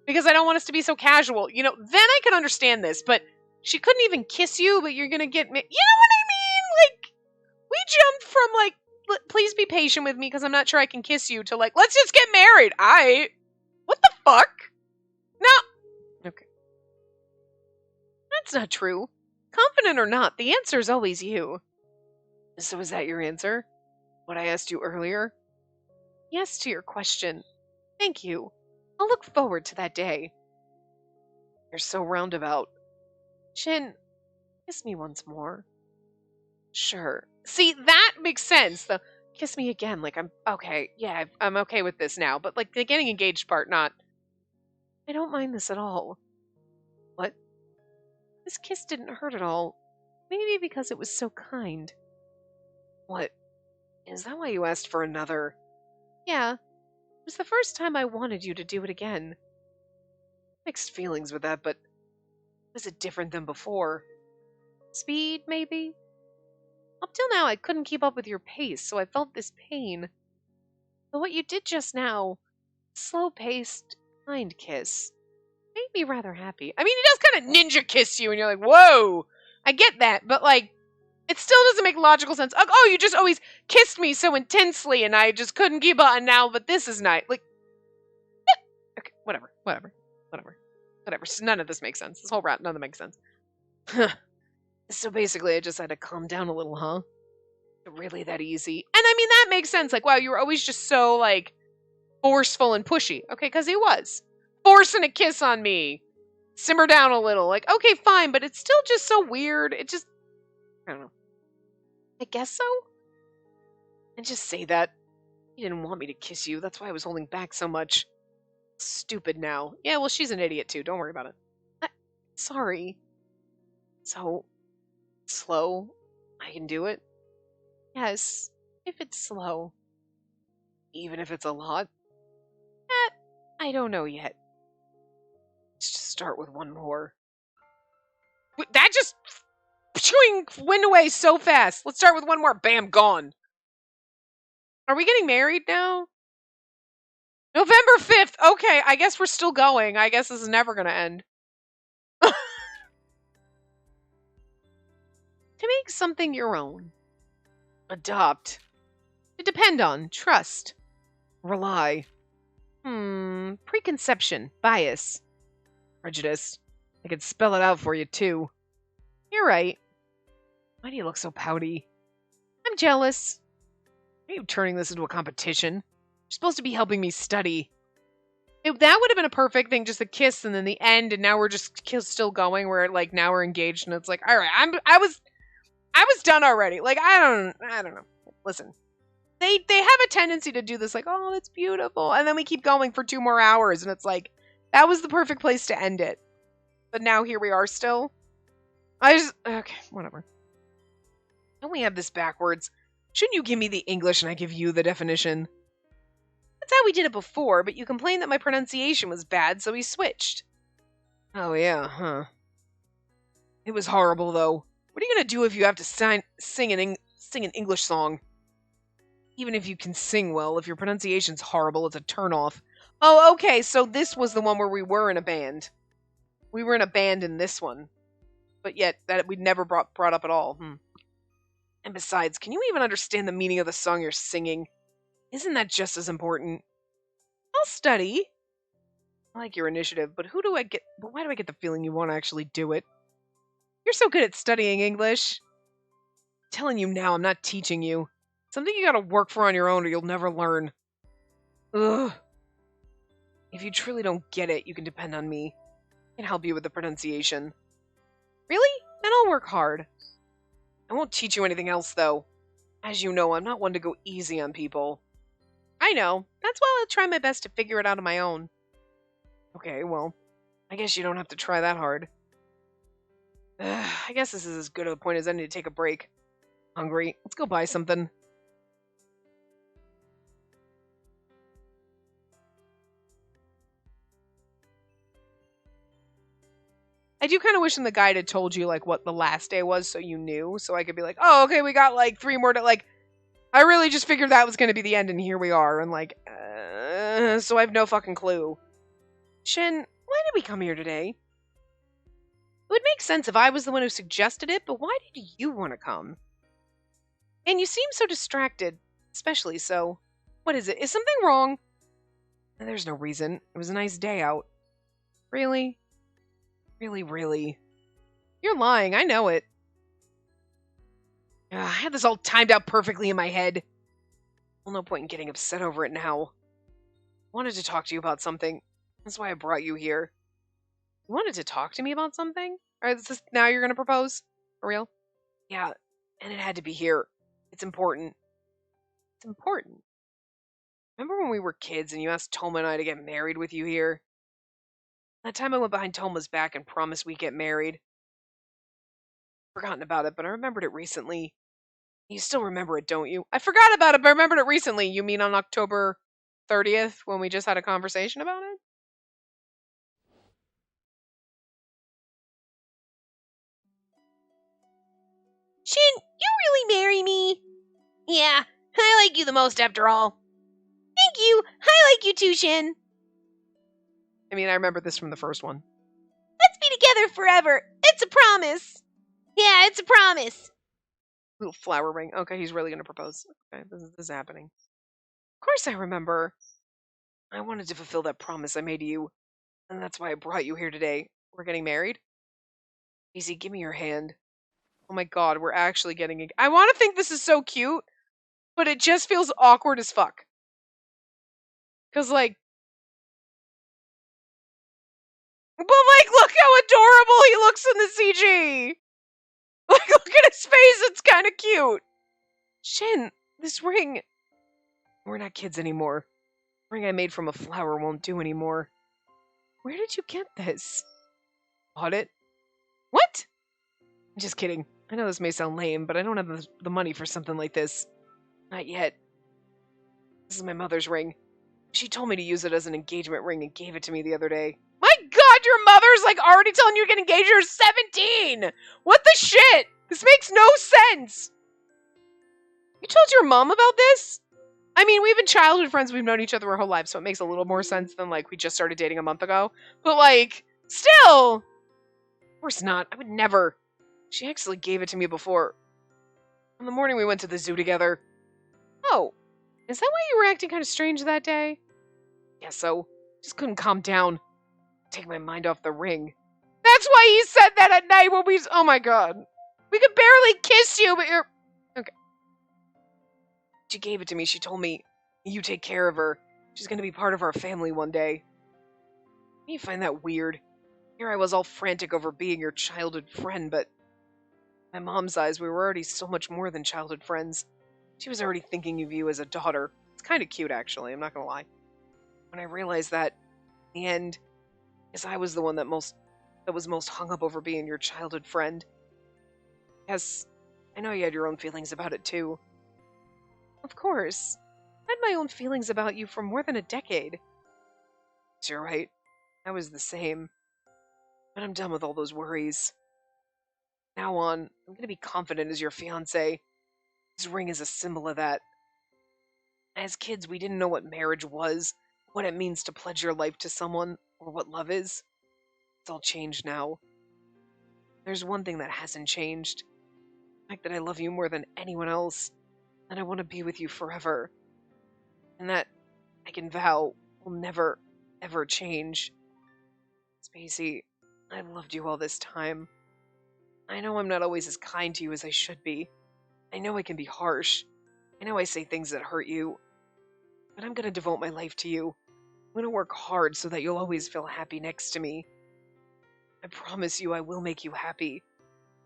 because I don't want us to be so casual, then I could understand this, but she couldn't even kiss you, but you're gonna get me. You know what I mean? Like, we jumped from like please be patient with me because I'm not sure I can kiss you to like, let's just get married. What the fuck? No. Okay. That's not true. Confident or not, the answer is always you. So is that your answer? What I asked you earlier? Yes to your question. Thank you. I'll look forward to that day. You're so roundabout. Shin, kiss me once more. Sure. See, that makes sense. The kiss me again, like I'm okay. Yeah, I'm okay with this now. But like the getting engaged part, not. I don't mind this at all. What? This kiss didn't hurt at all. Maybe because it was so kind. What? Is that why you asked for another? Yeah. It was the first time I wanted you to do it again. Mixed feelings with that, but was it different than before? Speed, maybe? Up till now, I couldn't keep up with your pace, so I felt this pain. But what you did just now, slow-paced, kind kiss, made me rather happy. I mean, he does kind of ninja kiss you, and you're like, whoa! I get that, but like, it still doesn't make logical sense. Oh, you just always kissed me so intensely, and I just couldn't keep up, and now, but this is nice. Like, okay, whatever. None of this makes sense. This whole rap, none of it makes sense. So basically, I just had to calm down a little, huh? Really that easy? And I mean, that makes sense. Like, wow, you were always just so, like, forceful and pushy. Okay, because he was. Forcing a kiss on me. Simmer down a little. Like, okay, fine, but it's still just so weird. It just, I don't know. I guess so? And just say that. He didn't want me to kiss you. That's why I was holding back so much. Stupid now. Yeah, well, she's an idiot too. Don't worry about it. Sorry. So, slow? I can do it? Yes, if it's slow. Even if it's a lot? I don't know yet. Let's just start with one more. That just went away so fast. Let's start with one more. Bam, gone. Are we getting married now? November 5th. Okay, I guess we're still going. I guess this is never going to end. To make something your own. Adopt. To depend on. Trust. Rely. Preconception. Bias. Prejudice. I could spell it out for you, too. You're right. Why do you look so pouty? I'm jealous. Why are you turning this into a competition? You're supposed to be helping me study. That would have been a perfect thing, just a kiss and then the end, and now we're just still going. Where like now we're engaged, and it's like, all right, I was done already. Like I don't know. Listen, they have a tendency to do this, like, oh, that's beautiful, and then we keep going for 2 more hours, and it's like that was the perfect place to end it. But now here we are still. Okay, whatever. Don't we have this backwards? Shouldn't you give me the English and I give you the definition? That's how we did it before, but you complained that my pronunciation was bad, so we switched. Oh yeah, huh. It was horrible, though. What are you gonna do if you have to sing an English song? Even if you can sing well, if your pronunciation's horrible, it's a turnoff. Oh, okay, so this was the one where we were in a band. We were in a band in this one. But yet, that we'd never brought up at all. And besides, can you even understand the meaning of the song you're singing? Isn't that just as important? I'll study. I like your initiative, but why do I get the feeling you want to actually do it? You're so good at studying English. I'm telling you now, I'm not teaching you. Something you gotta work for on your own or you'll never learn. Ugh. If you truly don't get it, you can depend on me. I can help you with the pronunciation. Really? Then I'll work hard. I won't teach you anything else, though. As you know, I'm not one to go easy on people. I know. That's why I'll try my best to figure it out on my own. Okay, well, I guess you don't have to try that hard. I guess this is as good a point as any to take a break. Hungry. Let's go buy something. I do kind of wish the guide had told you, like, what the last day was so you knew. So I could be like, oh, okay, we got, like, 3 more like, I really just figured that was going to be the end, and here we are. And, like, so I have no fucking clue. Shin, why did we come here today? It would make sense if I was the one who suggested it, but why did you want to come? And you seem so distracted. Especially so. What is it? Is something wrong? There's no reason. It was a nice day out. Really? Really, really? You're lying. I know it. I had this all timed out perfectly in my head. Well, no point in getting upset over it now. I wanted to talk to you about something. That's why I brought you here. You wanted to talk to me about something? Alright, is this now you're gonna propose? For real? Yeah, and it had to be here. It's important. It's important. Remember when we were kids and you asked Toma and I to get married with you here? That time I went behind Toma's back and promised we'd get married. Forgotten about it, but I remembered it recently. You still remember it, don't you? I forgot about it, but I remembered it recently. You mean on October 30th when we just had a conversation about it? Shin, you really marry me? Yeah, I like you the most after all. Thank you. I like you too, Shin. I mean, I remember this from the first one. Let's be together forever. It's a promise. Yeah, it's a promise. Little flower ring. Okay, he's really going to propose. Okay, this is happening. Of course I remember. I wanted to fulfill that promise I made to you, and that's why I brought you here today. We're getting married? Easy, give me your hand. Oh my god, we're actually getting... I want to think this is so cute, but it just feels awkward as fuck. Because, like... But, like, look how adorable he looks in the CG! Like, look at his face, it's kind of cute! Shin, this ring... We're not kids anymore. The ring I made from a flower won't do anymore. Where did you get this? Bought it? What? I'm just kidding. I know this may sound lame, but I don't have the money for something like this. Not yet. This is my mother's ring. She told me to use it as an engagement ring and gave it to me the other day. My god, your mother's like already telling you to get engaged. You're 17! What the shit? This makes no sense! You told your mom about this? I mean, we've been childhood friends. We've known each other our whole lives, so it makes a little more sense than, like, we just started dating a month ago. But, like, still! Of course not. I would never. She actually gave it to me before. In the morning we went to the zoo together. Oh, is that why you were acting kind of strange that day? Guess so. Just couldn't calm down. Take my mind off the ring. That's why he said that at night when we... Oh my god. We could barely kiss you, but you're... Okay. She gave it to me. She told me, you take care of her. She's going to be part of our family one day. You find that weird. Here I was all frantic over being your childhood friend, but... In my mom's eyes, we were already so much more than childhood friends. She was already thinking of you as a daughter. It's kind of cute, actually. I'm not going to lie. When I realized that, in the end, yes, I was the one that was most hung up over being your childhood friend. Yes, I know you had your own feelings about it, too. Of course. I had my own feelings about you for more than a decade. You're right. I was the same. But I'm done with all those worries. Now on, I'm going to be confident as your fiancé. This ring is a symbol of that. As kids, we didn't know what marriage was, what it means to pledge your life to someone, or what love is. It's all changed now. There's one thing that hasn't changed. The fact that I love you more than anyone else, and I want to be with you forever. And that, I can vow, will never, ever change. Spacey, I've loved you all this time. I know I'm not always as kind to you as I should be. I know I can be harsh. I know I say things that hurt you. But I'm going to devote my life to you. I'm going to work hard so that you'll always feel happy next to me. I promise you I will make you happy.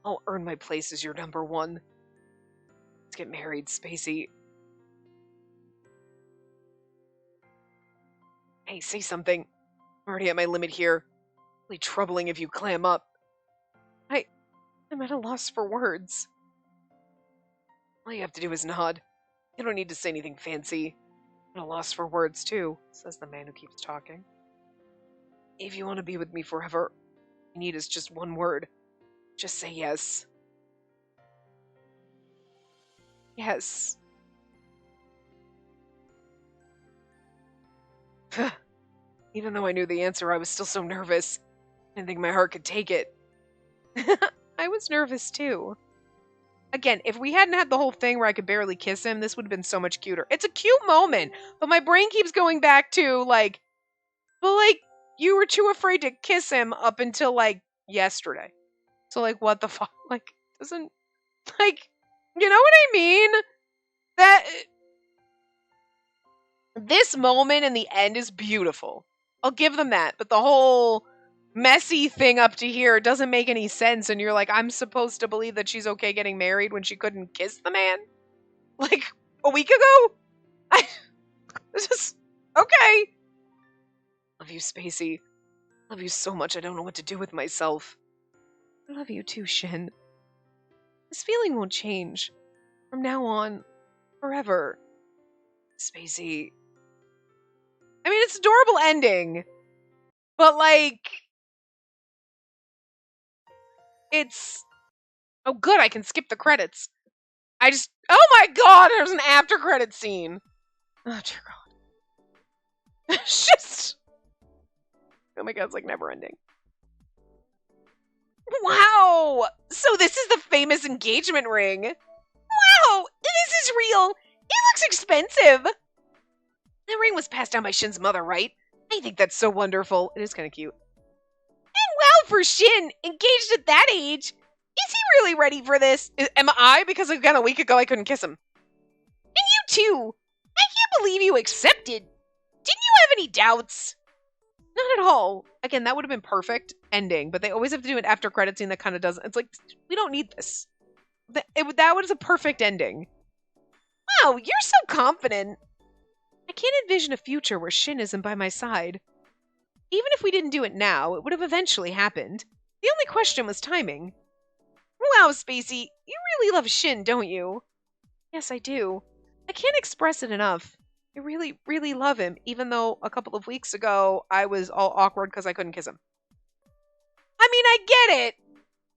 I'll earn my place as your number one. Let's get married, Spacey. Hey, say something. I'm already at my limit here. Really troubling if you clam up. I'm at a loss for words. All you have to do is nod. You don't need to say anything fancy. I'm at a loss for words, too, says the man who keeps talking. If you want to be with me forever, all you need is just one word. Just say yes. Yes. Even though I knew the answer, I was still so nervous. I didn't think my heart could take it. I was nervous too. Again, if we hadn't had the whole thing where I could barely kiss him, this would have been so much cuter. It's a cute moment, but my brain keeps going back to, like, but, like, you were too afraid to kiss him up until, like, yesterday. So, like, what the fuck? Like, doesn't, like, you know what I mean? That, this moment in the end is beautiful. I'll give them that, but the whole messy thing up to here doesn't make any sense, and you're like, I'm supposed to believe that she's okay getting married when she couldn't kiss the man? Like, a week ago? I just, okay. Love you, Spacey. Love you so much I don't know what to do with myself. I love you too, Shin. This feeling won't change. From now on, forever. Spacey. I mean, it's an adorable ending. But, like, it's... Oh, good, I can skip the credits. Oh my god, there's an after credit scene. Oh, dear god. It's just... Oh my god, it's like never ending. Wow! So this is the famous engagement ring. Wow! This is real! It looks expensive! That ring was passed down by Shin's mother, right? I think that's so wonderful. It is kind of cute. And wow for Shin! Engaged at that age! Is he really ready for this? Am I? Because again, a week ago I couldn't kiss him. And you too! I can't believe you accepted! Didn't you have any doubts? Not at all. Again, that would have been perfect ending, but they always have to do an after credit scene that kind of doesn't. It's like, we don't need this. That was a perfect ending. Wow, you're so confident. I can't envision a future where Shin isn't by my side. Even if we didn't do it now, it would have eventually happened. The only question was timing. Wow, Spacey, you really love Shin, don't you? Yes, I do. I can't express it enough. I really, really love him, even though a couple of weeks ago I was all awkward because I couldn't kiss him. I mean, I get it,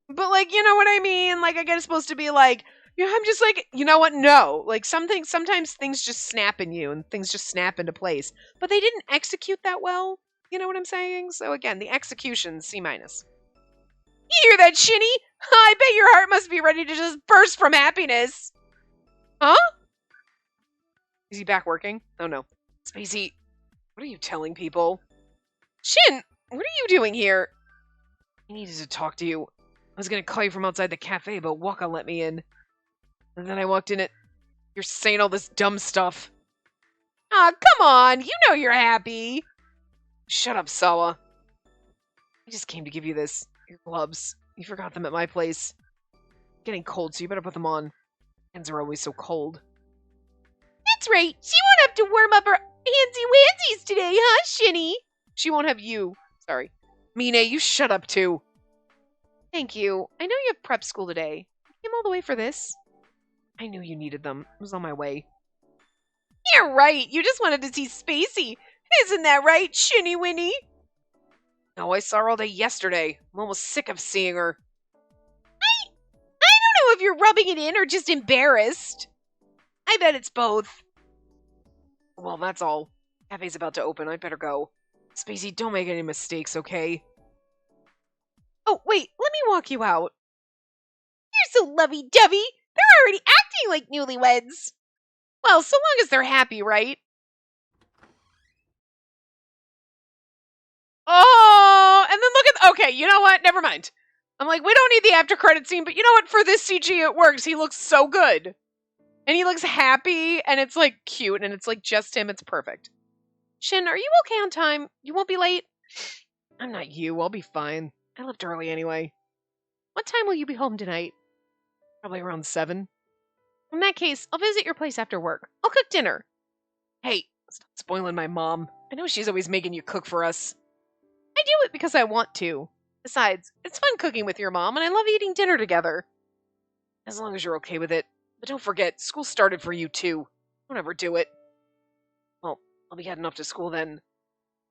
but, like, you know what I mean? Like, I get it's supposed to be like, you know, I'm just like, you know what? No. Like, sometimes things just snap in you and things just snap into place, but they didn't execute that well. You know what I'm saying? So again, the execution, C-. You hear that, Shinny? I bet your heart must be ready to just burst from happiness. Huh? Is he back working? Oh no. Spacey, what are you telling people? Shin, what are you doing here? I needed to talk to you. I was gonna call you from outside the cafe, but Waka let me in. And then I walked in you're saying all this dumb stuff. Aw, come on, you know you're happy. Shut up, Sawa. I just came to give you this. Your gloves. You forgot them at my place. Getting cold, so you better put them on. Hands are always so cold. That's right. She won't have to warm up her handsy-wansies today, huh, Shinny? She won't have you. Sorry. Mine, you shut up, too. Thank you. I know you have prep school today. I came all the way for this. I knew you needed them. I was on my way. You're right. You just wanted to see Spacey. Isn't that right, Shinny Winnie? No, I saw her all day yesterday. I'm almost sick of seeing her. I don't know if you're rubbing it in or just embarrassed. I bet it's both. Well, that's all. Cafe's about to open. I'd better go. Spacey, don't make any mistakes, okay? Oh, wait. Let me walk you out. You're so lovey-dovey. They're already acting like newlyweds. Well, so long as they're happy, right? Oh, and then look at... Okay, you know what? Never mind. I'm like, we don't need the after credit scene, but you know what? For this CG, it works. He looks so good. And he looks happy, and it's, like, cute, and it's, like, just him. It's perfect. Shin, are you okay on time? You won't be late? I'm not you. I'll be fine. I left early anyway. What time will you be home tonight? Probably around 7. In that case, I'll visit your place after work. I'll cook dinner. Hey, stop spoiling my mom. I know she's always making you cook for us. I do it because I want to. Besides, it's fun cooking with your mom, and I love eating dinner together. As long as you're okay with it. But don't forget, school started for you too. Don't ever do it. Well, I'll be heading off to school then.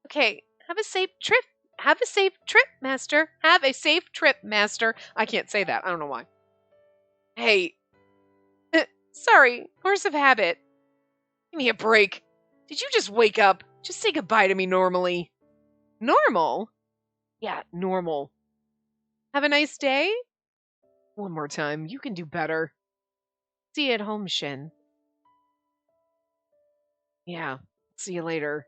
Okay, have a safe trip. Have a safe trip, Master. Have a safe trip, Master. I can't say that. I don't know why. Hey. Sorry, force of habit. Give me a break. Did you just wake up? Just say goodbye to me normally. Normal? Yeah, normal. Have a nice day? One more time. You can do better. See you at home, Shin. Yeah. See you later.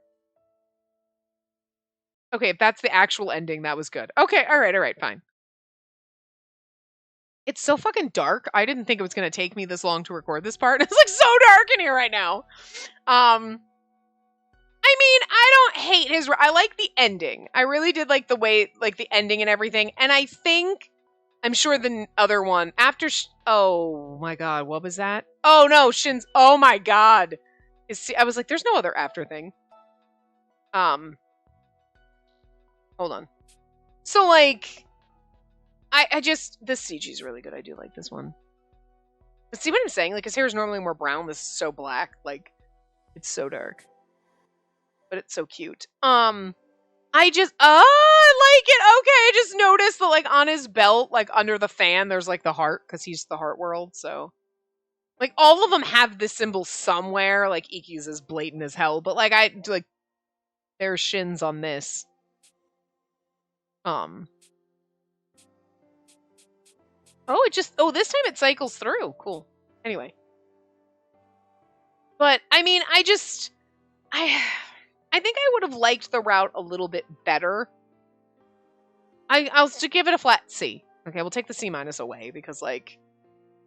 Okay, if that's the actual ending, that was good. Okay, all right, fine. It's so fucking dark. I didn't think it was gonna take me this long to record this part. It's like so dark in here right now. I mean, I don't hate his. I like the ending. I really did like the way, like the ending and everything. And I think, I'm sure the other one after. Oh my god, what was that? Oh no, Shin's. Oh my god, I was like, there's no other after thing. Hold on. So like, I just this CG is really good. I do like this one. But see what I'm saying? Like his hair is normally more brown. This is so black. Like it's so dark. But it's so cute. I just I like it. Okay, I just noticed that like on his belt, like under the fan, there's like the heart because he's the heart world. So like all of them have this symbol somewhere. Like Iki's is blatant as hell, but like I like there's Shins on this. Oh, it just this time it cycles through. Cool. Anyway, but I mean, I think I would have liked the route a little bit better. I'll still give it a flat C. Okay, we'll take the C- away because like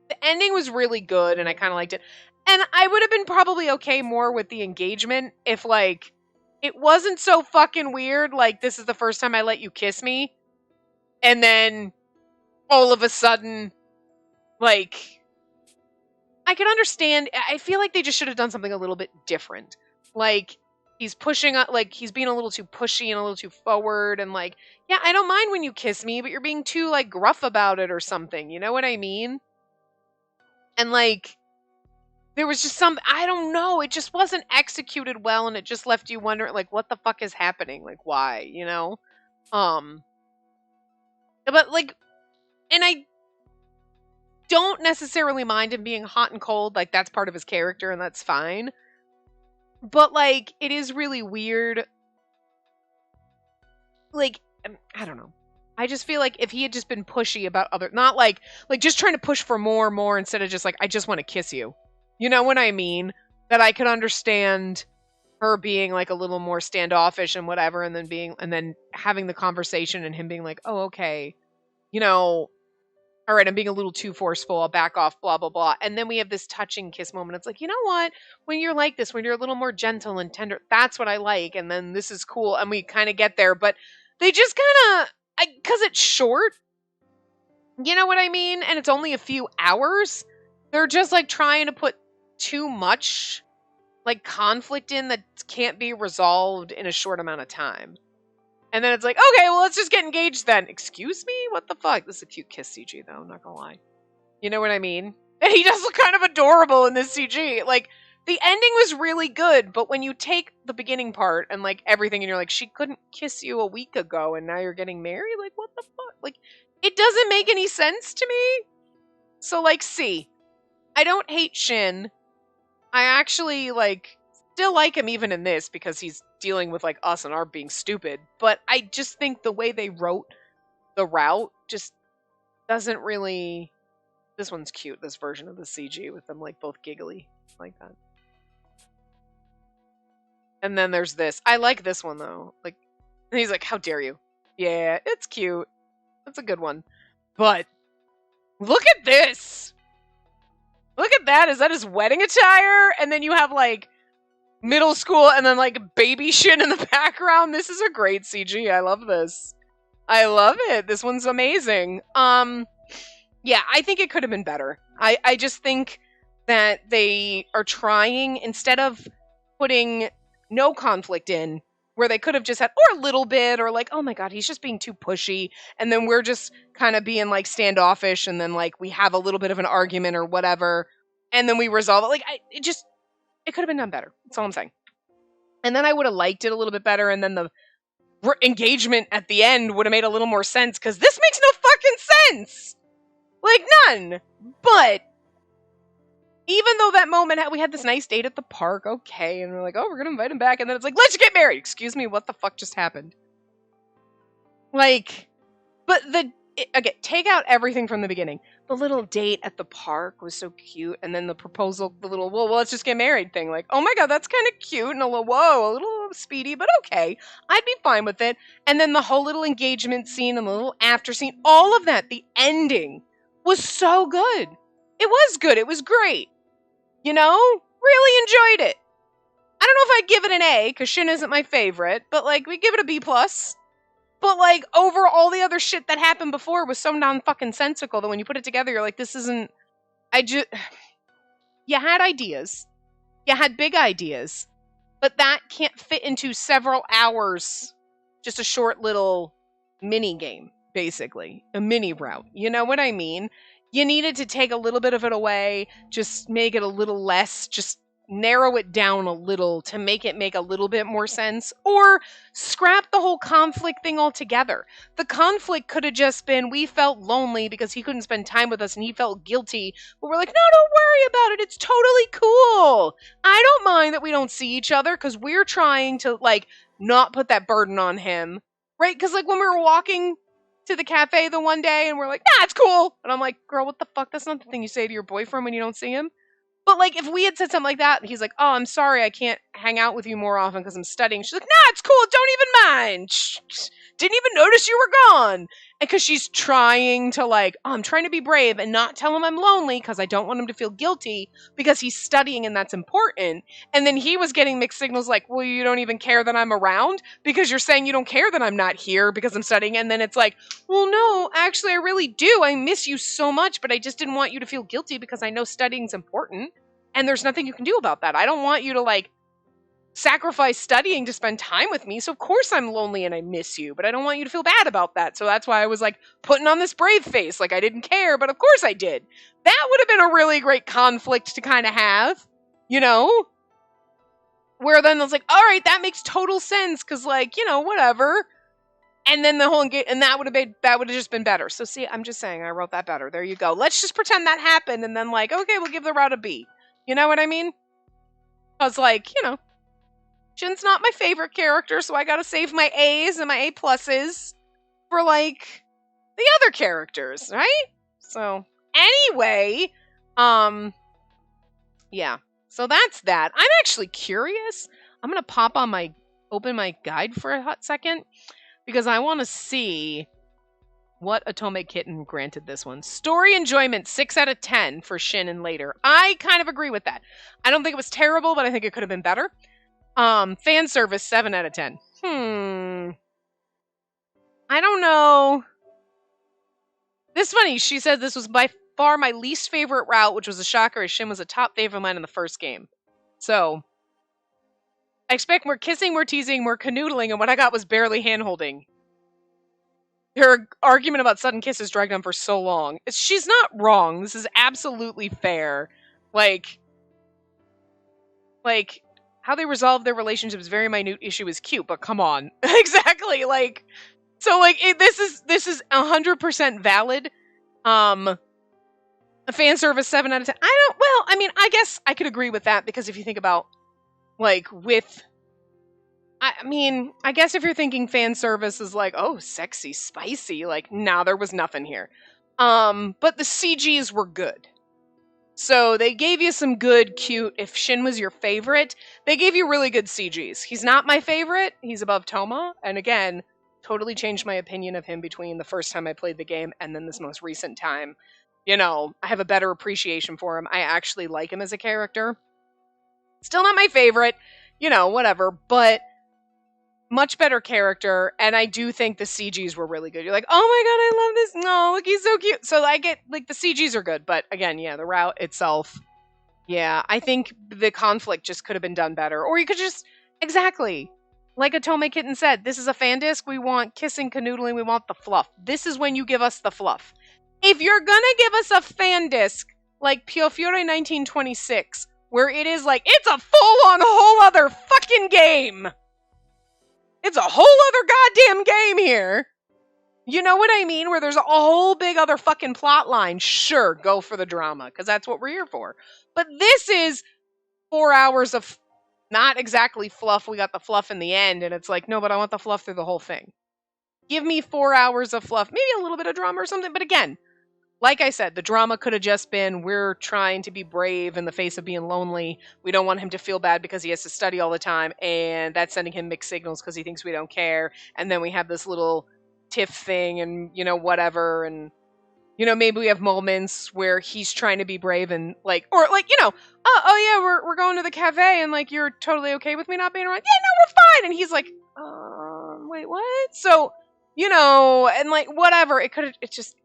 the ending was really good and I kind of liked it. And I would have been probably okay more with the engagement if like it wasn't so fucking weird. Like this is the first time I let you kiss me, and then all of a sudden, like I can understand. I feel like they just should have done something a little bit different. Like he's pushing up, like he's being a little too pushy and a little too forward, and like, yeah, I don't mind when you kiss me, but you're being too like gruff about it or something. You know what I mean? And like, there was just I don't know, it just wasn't executed well, and it just left you wondering, like, what the fuck is happening? Like, why? You know? But like, and I don't necessarily mind him being hot and cold. Like that's part of his character, and that's fine. But like, it is really weird. Like, I don't know. I just feel like if he had just been pushy about not like just trying to push for more instead of just like, I just want to kiss you. You know what I mean? That I could understand her being like a little more standoffish and whatever, and then having the conversation and him being like, oh, okay, you know, all right, I'm being a little too forceful. I'll back off, blah, blah, blah. And then we have this touching kiss moment. It's like, you know what? When you're like this, when you're a little more gentle and tender, that's what I like. And then this is cool. And we kind of get there, but they just kind of, because it's short, you know what I mean? And it's only a few hours. They're just like trying to put too much like conflict in that can't be resolved in a short amount of time. And then it's like, okay, well, let's just get engaged then. Excuse me? What the fuck? This is a cute kiss CG, though. I'm not gonna lie. You know what I mean? And he does look kind of adorable in this CG. Like, the ending was really good, but when you take the beginning part and, like, everything, and you're like, she couldn't kiss you a week ago, and now you're getting married? Like, what the fuck? Like, it doesn't make any sense to me. So, like, C. I don't hate Shin. I actually, like, still like him even in this because he's dealing with like us and our being stupid, but I just think the way they wrote the route just doesn't really. This one's cute, this version of the CG with them like both giggly like that. And then there's this. I like this one though. Like, and he's like, how dare you? Yeah, it's cute. That's a good one. But look at this. Look at that. Is that his wedding attire? And then you have like middle school and then like baby shit in the background. This is a great CG. I love this. I love it. This one's amazing. Yeah, I think it could have been better. I just think that they are trying, instead of putting no conflict in, where they could have just had, or a little bit, or like, oh my god, he's just being too pushy, and then we're just kind of being like standoffish, and then like we have a little bit of an argument or whatever, and then we resolve it. Like, it could have been done better. That's all I'm saying. And then I would have liked it a little bit better, and then the engagement at the end would have made a little more sense, because this makes no fucking sense! Like, none! But, even though that moment, we had this nice date at the park, okay, and we're like, oh, we're gonna invite him back, and then it's like, let's get married! Excuse me, what the fuck just happened? Like, but the again, take out everything from the beginning. The little date at the park was so cute, and then the proposal, the little well, let's just get married thing. Like, oh my god, that's kind of cute, and a little speedy, but okay, I'd be fine with it. And then the whole little engagement scene and the little after scene, all of that, the ending was so good. It was good. It was great. You know, really enjoyed it. I don't know if I'd give it an A because Shin isn't my favorite, but like we give it a B plus. But like over all the other shit that happened before was so non-fucking sensical that when you put it together, you're like, this isn't. You had ideas, you had big ideas, but that can't fit into several hours. Just a short little mini game, basically a mini route. You know what I mean? You needed to take a little bit of it away, just make it a little less, just narrow it down a little to make it make a little bit more sense, or scrap the whole conflict thing altogether. The conflict could have just been we felt lonely because he couldn't spend time with us and he felt guilty, but we're like, no, don't worry about it. It's totally cool. I don't mind that we don't see each other because we're trying to like not put that burden on him, right? Because like when we were walking to the cafe the one day and we're like, nah, it's cool. And I'm like, girl, what the fuck? That's not the thing you say to your boyfriend when you don't see him. But like if we had said something like that, he's like, oh, I'm sorry, I can't hang out with you more often because I'm studying. She's like, nah, it's cool. Don't even mind. Didn't even notice you were gone. And because she's trying to like, oh, I'm trying to be brave and not tell him I'm lonely because I don't want him to feel guilty because he's studying and that's important. And then he was getting mixed signals like, well, you don't even care that I'm around because you're saying you don't care that I'm not here because I'm studying. And then it's like, well, no, actually, I really do. I miss you so much, but I just didn't want you to feel guilty because I know studying's important. And there's nothing you can do about that. I don't want you to like sacrifice studying to spend time with me. So of course I'm lonely and I miss you, but I don't want you to feel bad about that. So that's why I was like putting on this brave face. Like I didn't care, but of course I did. That would have been a really great conflict to kind of have, you know? Where then it's like, all right, that makes total sense. Cause like, you know, whatever. And then the whole and that would have just been better. So see, I'm just saying I wrote that better. There you go. Let's just pretend that happened and then like, okay, we'll give the route a B. You know what I mean? Cause like, you know, Jin's not my favorite character, so I gotta save my A's and my A pluses for like the other characters, right? So anyway, yeah. So that's that. I'm actually curious. I'm gonna open my guide for a hot second because I want to see what Otome Kitten granted this one. Story enjoyment 6 out of 10 for Shin and later. I kind of agree with that. I don't think it was terrible, but I think it could have been better. Fan service 7 out of 10. I don't know. This is funny. She said this was by far my least favorite route, which was a shocker as Shin was a top favorite of mine in the first game. So, I expect more kissing, more teasing, more canoodling, and what I got was barely hand-holding. Her argument about sudden kisses dragged on for so long. She's not wrong. This is absolutely fair. Like, how they resolve their relationship is very minute issue is cute, but come on. Exactly. Like, so like, this is 100% valid. A fan service 7 out of 10. I guess I could agree with that because if you think about, like, I guess if you're thinking fan service is like, oh, sexy, spicy, like, nah, there was nothing here. But the CGs were good. So they gave you some good, cute, if Shin was your favorite, they gave you really good CGs. He's not my favorite. He's above Toma. And again, totally changed my opinion of him between the first time I played the game and then this most recent time. You know, I have a better appreciation for him. I actually like him as a character. Still not my favorite, you know, whatever, but much better character, and I do think the CGs were really good. You're like, oh my god, I love this. No, look, he's so cute. So I get, like, the CGs are good, but again, yeah, the route itself, yeah, I think the conflict just could have been done better. Or you could just, exactly, like Otome Kitten said, this is a fan disc, we want kissing, canoodling, we want the fluff. This is when you give us the fluff. If you're gonna give us a fan disc, like Pio Fiore 1926, where it is like, it's a full-on whole other fucking game! It's a whole other goddamn game here. You know what I mean? Where there's a whole big other fucking plot line. Sure, go for the drama, because that's what we're here for. But this is 4 hours of not exactly fluff. We got the fluff in the end, and it's like, no, but I want the fluff through the whole thing. Give me 4 hours of fluff, maybe a little bit of drama or something. But again, like I said, the drama could have just been we're trying to be brave in the face of being lonely. We don't want him to feel bad because he has to study all the time, and that's sending him mixed signals because he thinks we don't care. And then we have this little tiff thing and, whatever. And, maybe we have moments where he's trying to be brave and oh yeah, we're going to the cafe and like, you're totally okay with me not being around? Yeah, no, we're fine. And he's like, wait, what? So, and like, whatever. It just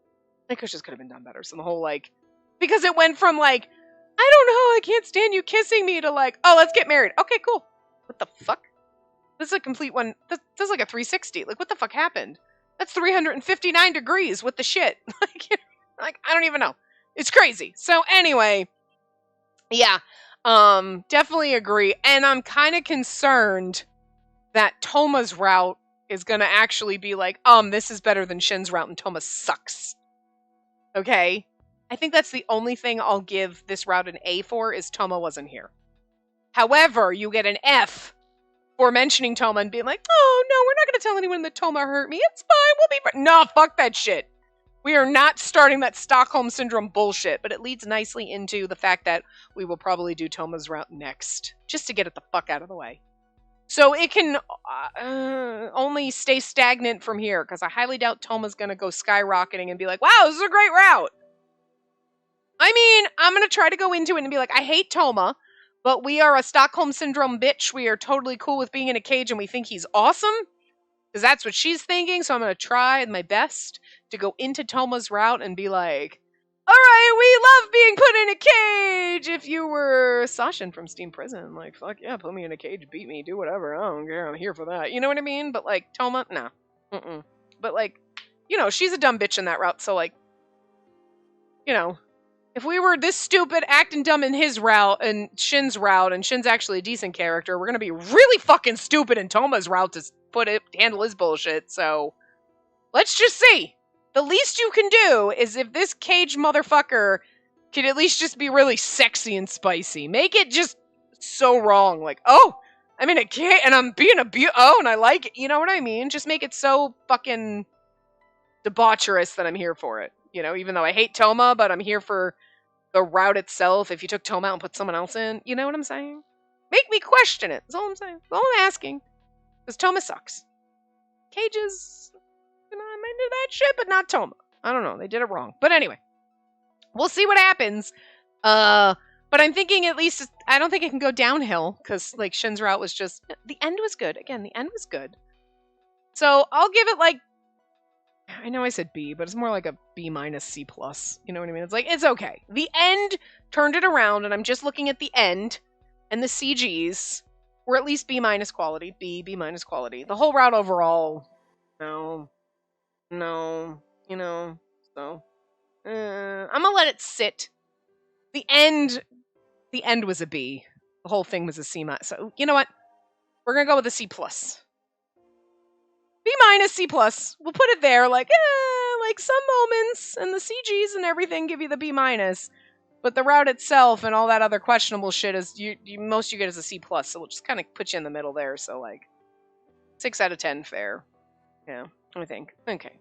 could have been done better. So the whole because it went from like, I don't know, I can't stand you kissing me to like, oh, let's get married. Okay, cool. What the fuck? This is a complete one. This is like a 360. Like, what the fuck happened? That's 359 degrees. What the shit? I don't even know. It's crazy. So anyway, yeah, definitely agree. And I'm kind of concerned that Toma's route is going to actually be like, this is better than Shin's route and Toma sucks. Okay? I think that's the only thing I'll give this route an A for is Toma wasn't here. However, you get an F for mentioning Toma and being like, oh, no, we're not going to tell anyone that Toma hurt me. It's fine. We'll be fine. No, fuck that shit. We are not starting that Stockholm Syndrome bullshit, but it leads nicely into the fact that we will probably do Toma's route next, just to get it the fuck out of the way. So it can only stay stagnant from here, because I highly doubt Toma's going to go skyrocketing and be like, wow, this is a great route. I mean, I'm going to try to go into it and be like, I hate Toma, but we are a Stockholm Syndrome bitch. We are totally cool with being in a cage and we think he's awesome, because that's what she's thinking. So I'm going to try my best to go into Toma's route and be like, all right, we love being put in a cage. If you were Sashin from Steam Prison, like, fuck yeah, put me in a cage, beat me, do whatever. I don't care. I'm here for that. You know what I mean? But, like, Toma, nah. Mm-mm. But, like, she's a dumb bitch in that route. So, like, if we were this stupid, acting dumb in his route and Shin's route, and Shin's actually a decent character, we're going to be really fucking stupid in Toma's route to handle his bullshit. So, let's just see. The least you can do is if this cage motherfucker could at least just be really sexy and spicy. Make it just so wrong. Like, oh, I'm in a cage and I'm being abused. Oh, and I like it. You know what I mean? Just make it so fucking debaucherous that I'm here for it. Even though I hate Toma, but I'm here for the route itself. If you took Toma out and put someone else in, you know what I'm saying? Make me question it. That's all I'm saying. That's all I'm asking. Because Toma sucks. Cages... I'm into that shit, but not Toma. I don't know. They did it wrong. But anyway, we'll see what happens. But I'm thinking at least, I don't think it can go downhill, because like Shin's route was just, the end was good. Again, the end was good. So I'll give it like, I know I said B, but it's more like a B minus C plus. You know what I mean? It's like, it's okay. The end turned it around, and I'm just looking at the end, and the CGs were at least B minus quality. B minus quality. The whole route overall, no, so I'm gonna let it sit. The end was a B. The whole thing was a C minus. So you know what? We're gonna go with a C plus. B minus, C plus. We'll put it there. Like some moments and the CGs and everything give you the B minus, but the route itself and all that other questionable shit is most you get is a C plus. So we'll just kind of put you in the middle there. So like 6 out of 10 fair. Yeah, I think. Okay.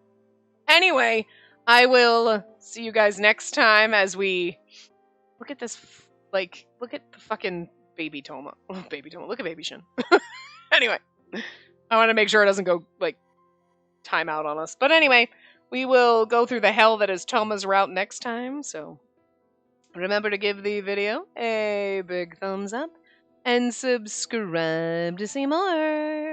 Anyway, I will see you guys next time as we look at this, look at the fucking baby Toma. Oh, baby Toma. Look at baby Shin. Anyway, I want to make sure it doesn't go, time out on us. But anyway, we will go through the hell that is Toma's route next time. So remember to give the video a big thumbs up and subscribe to see more.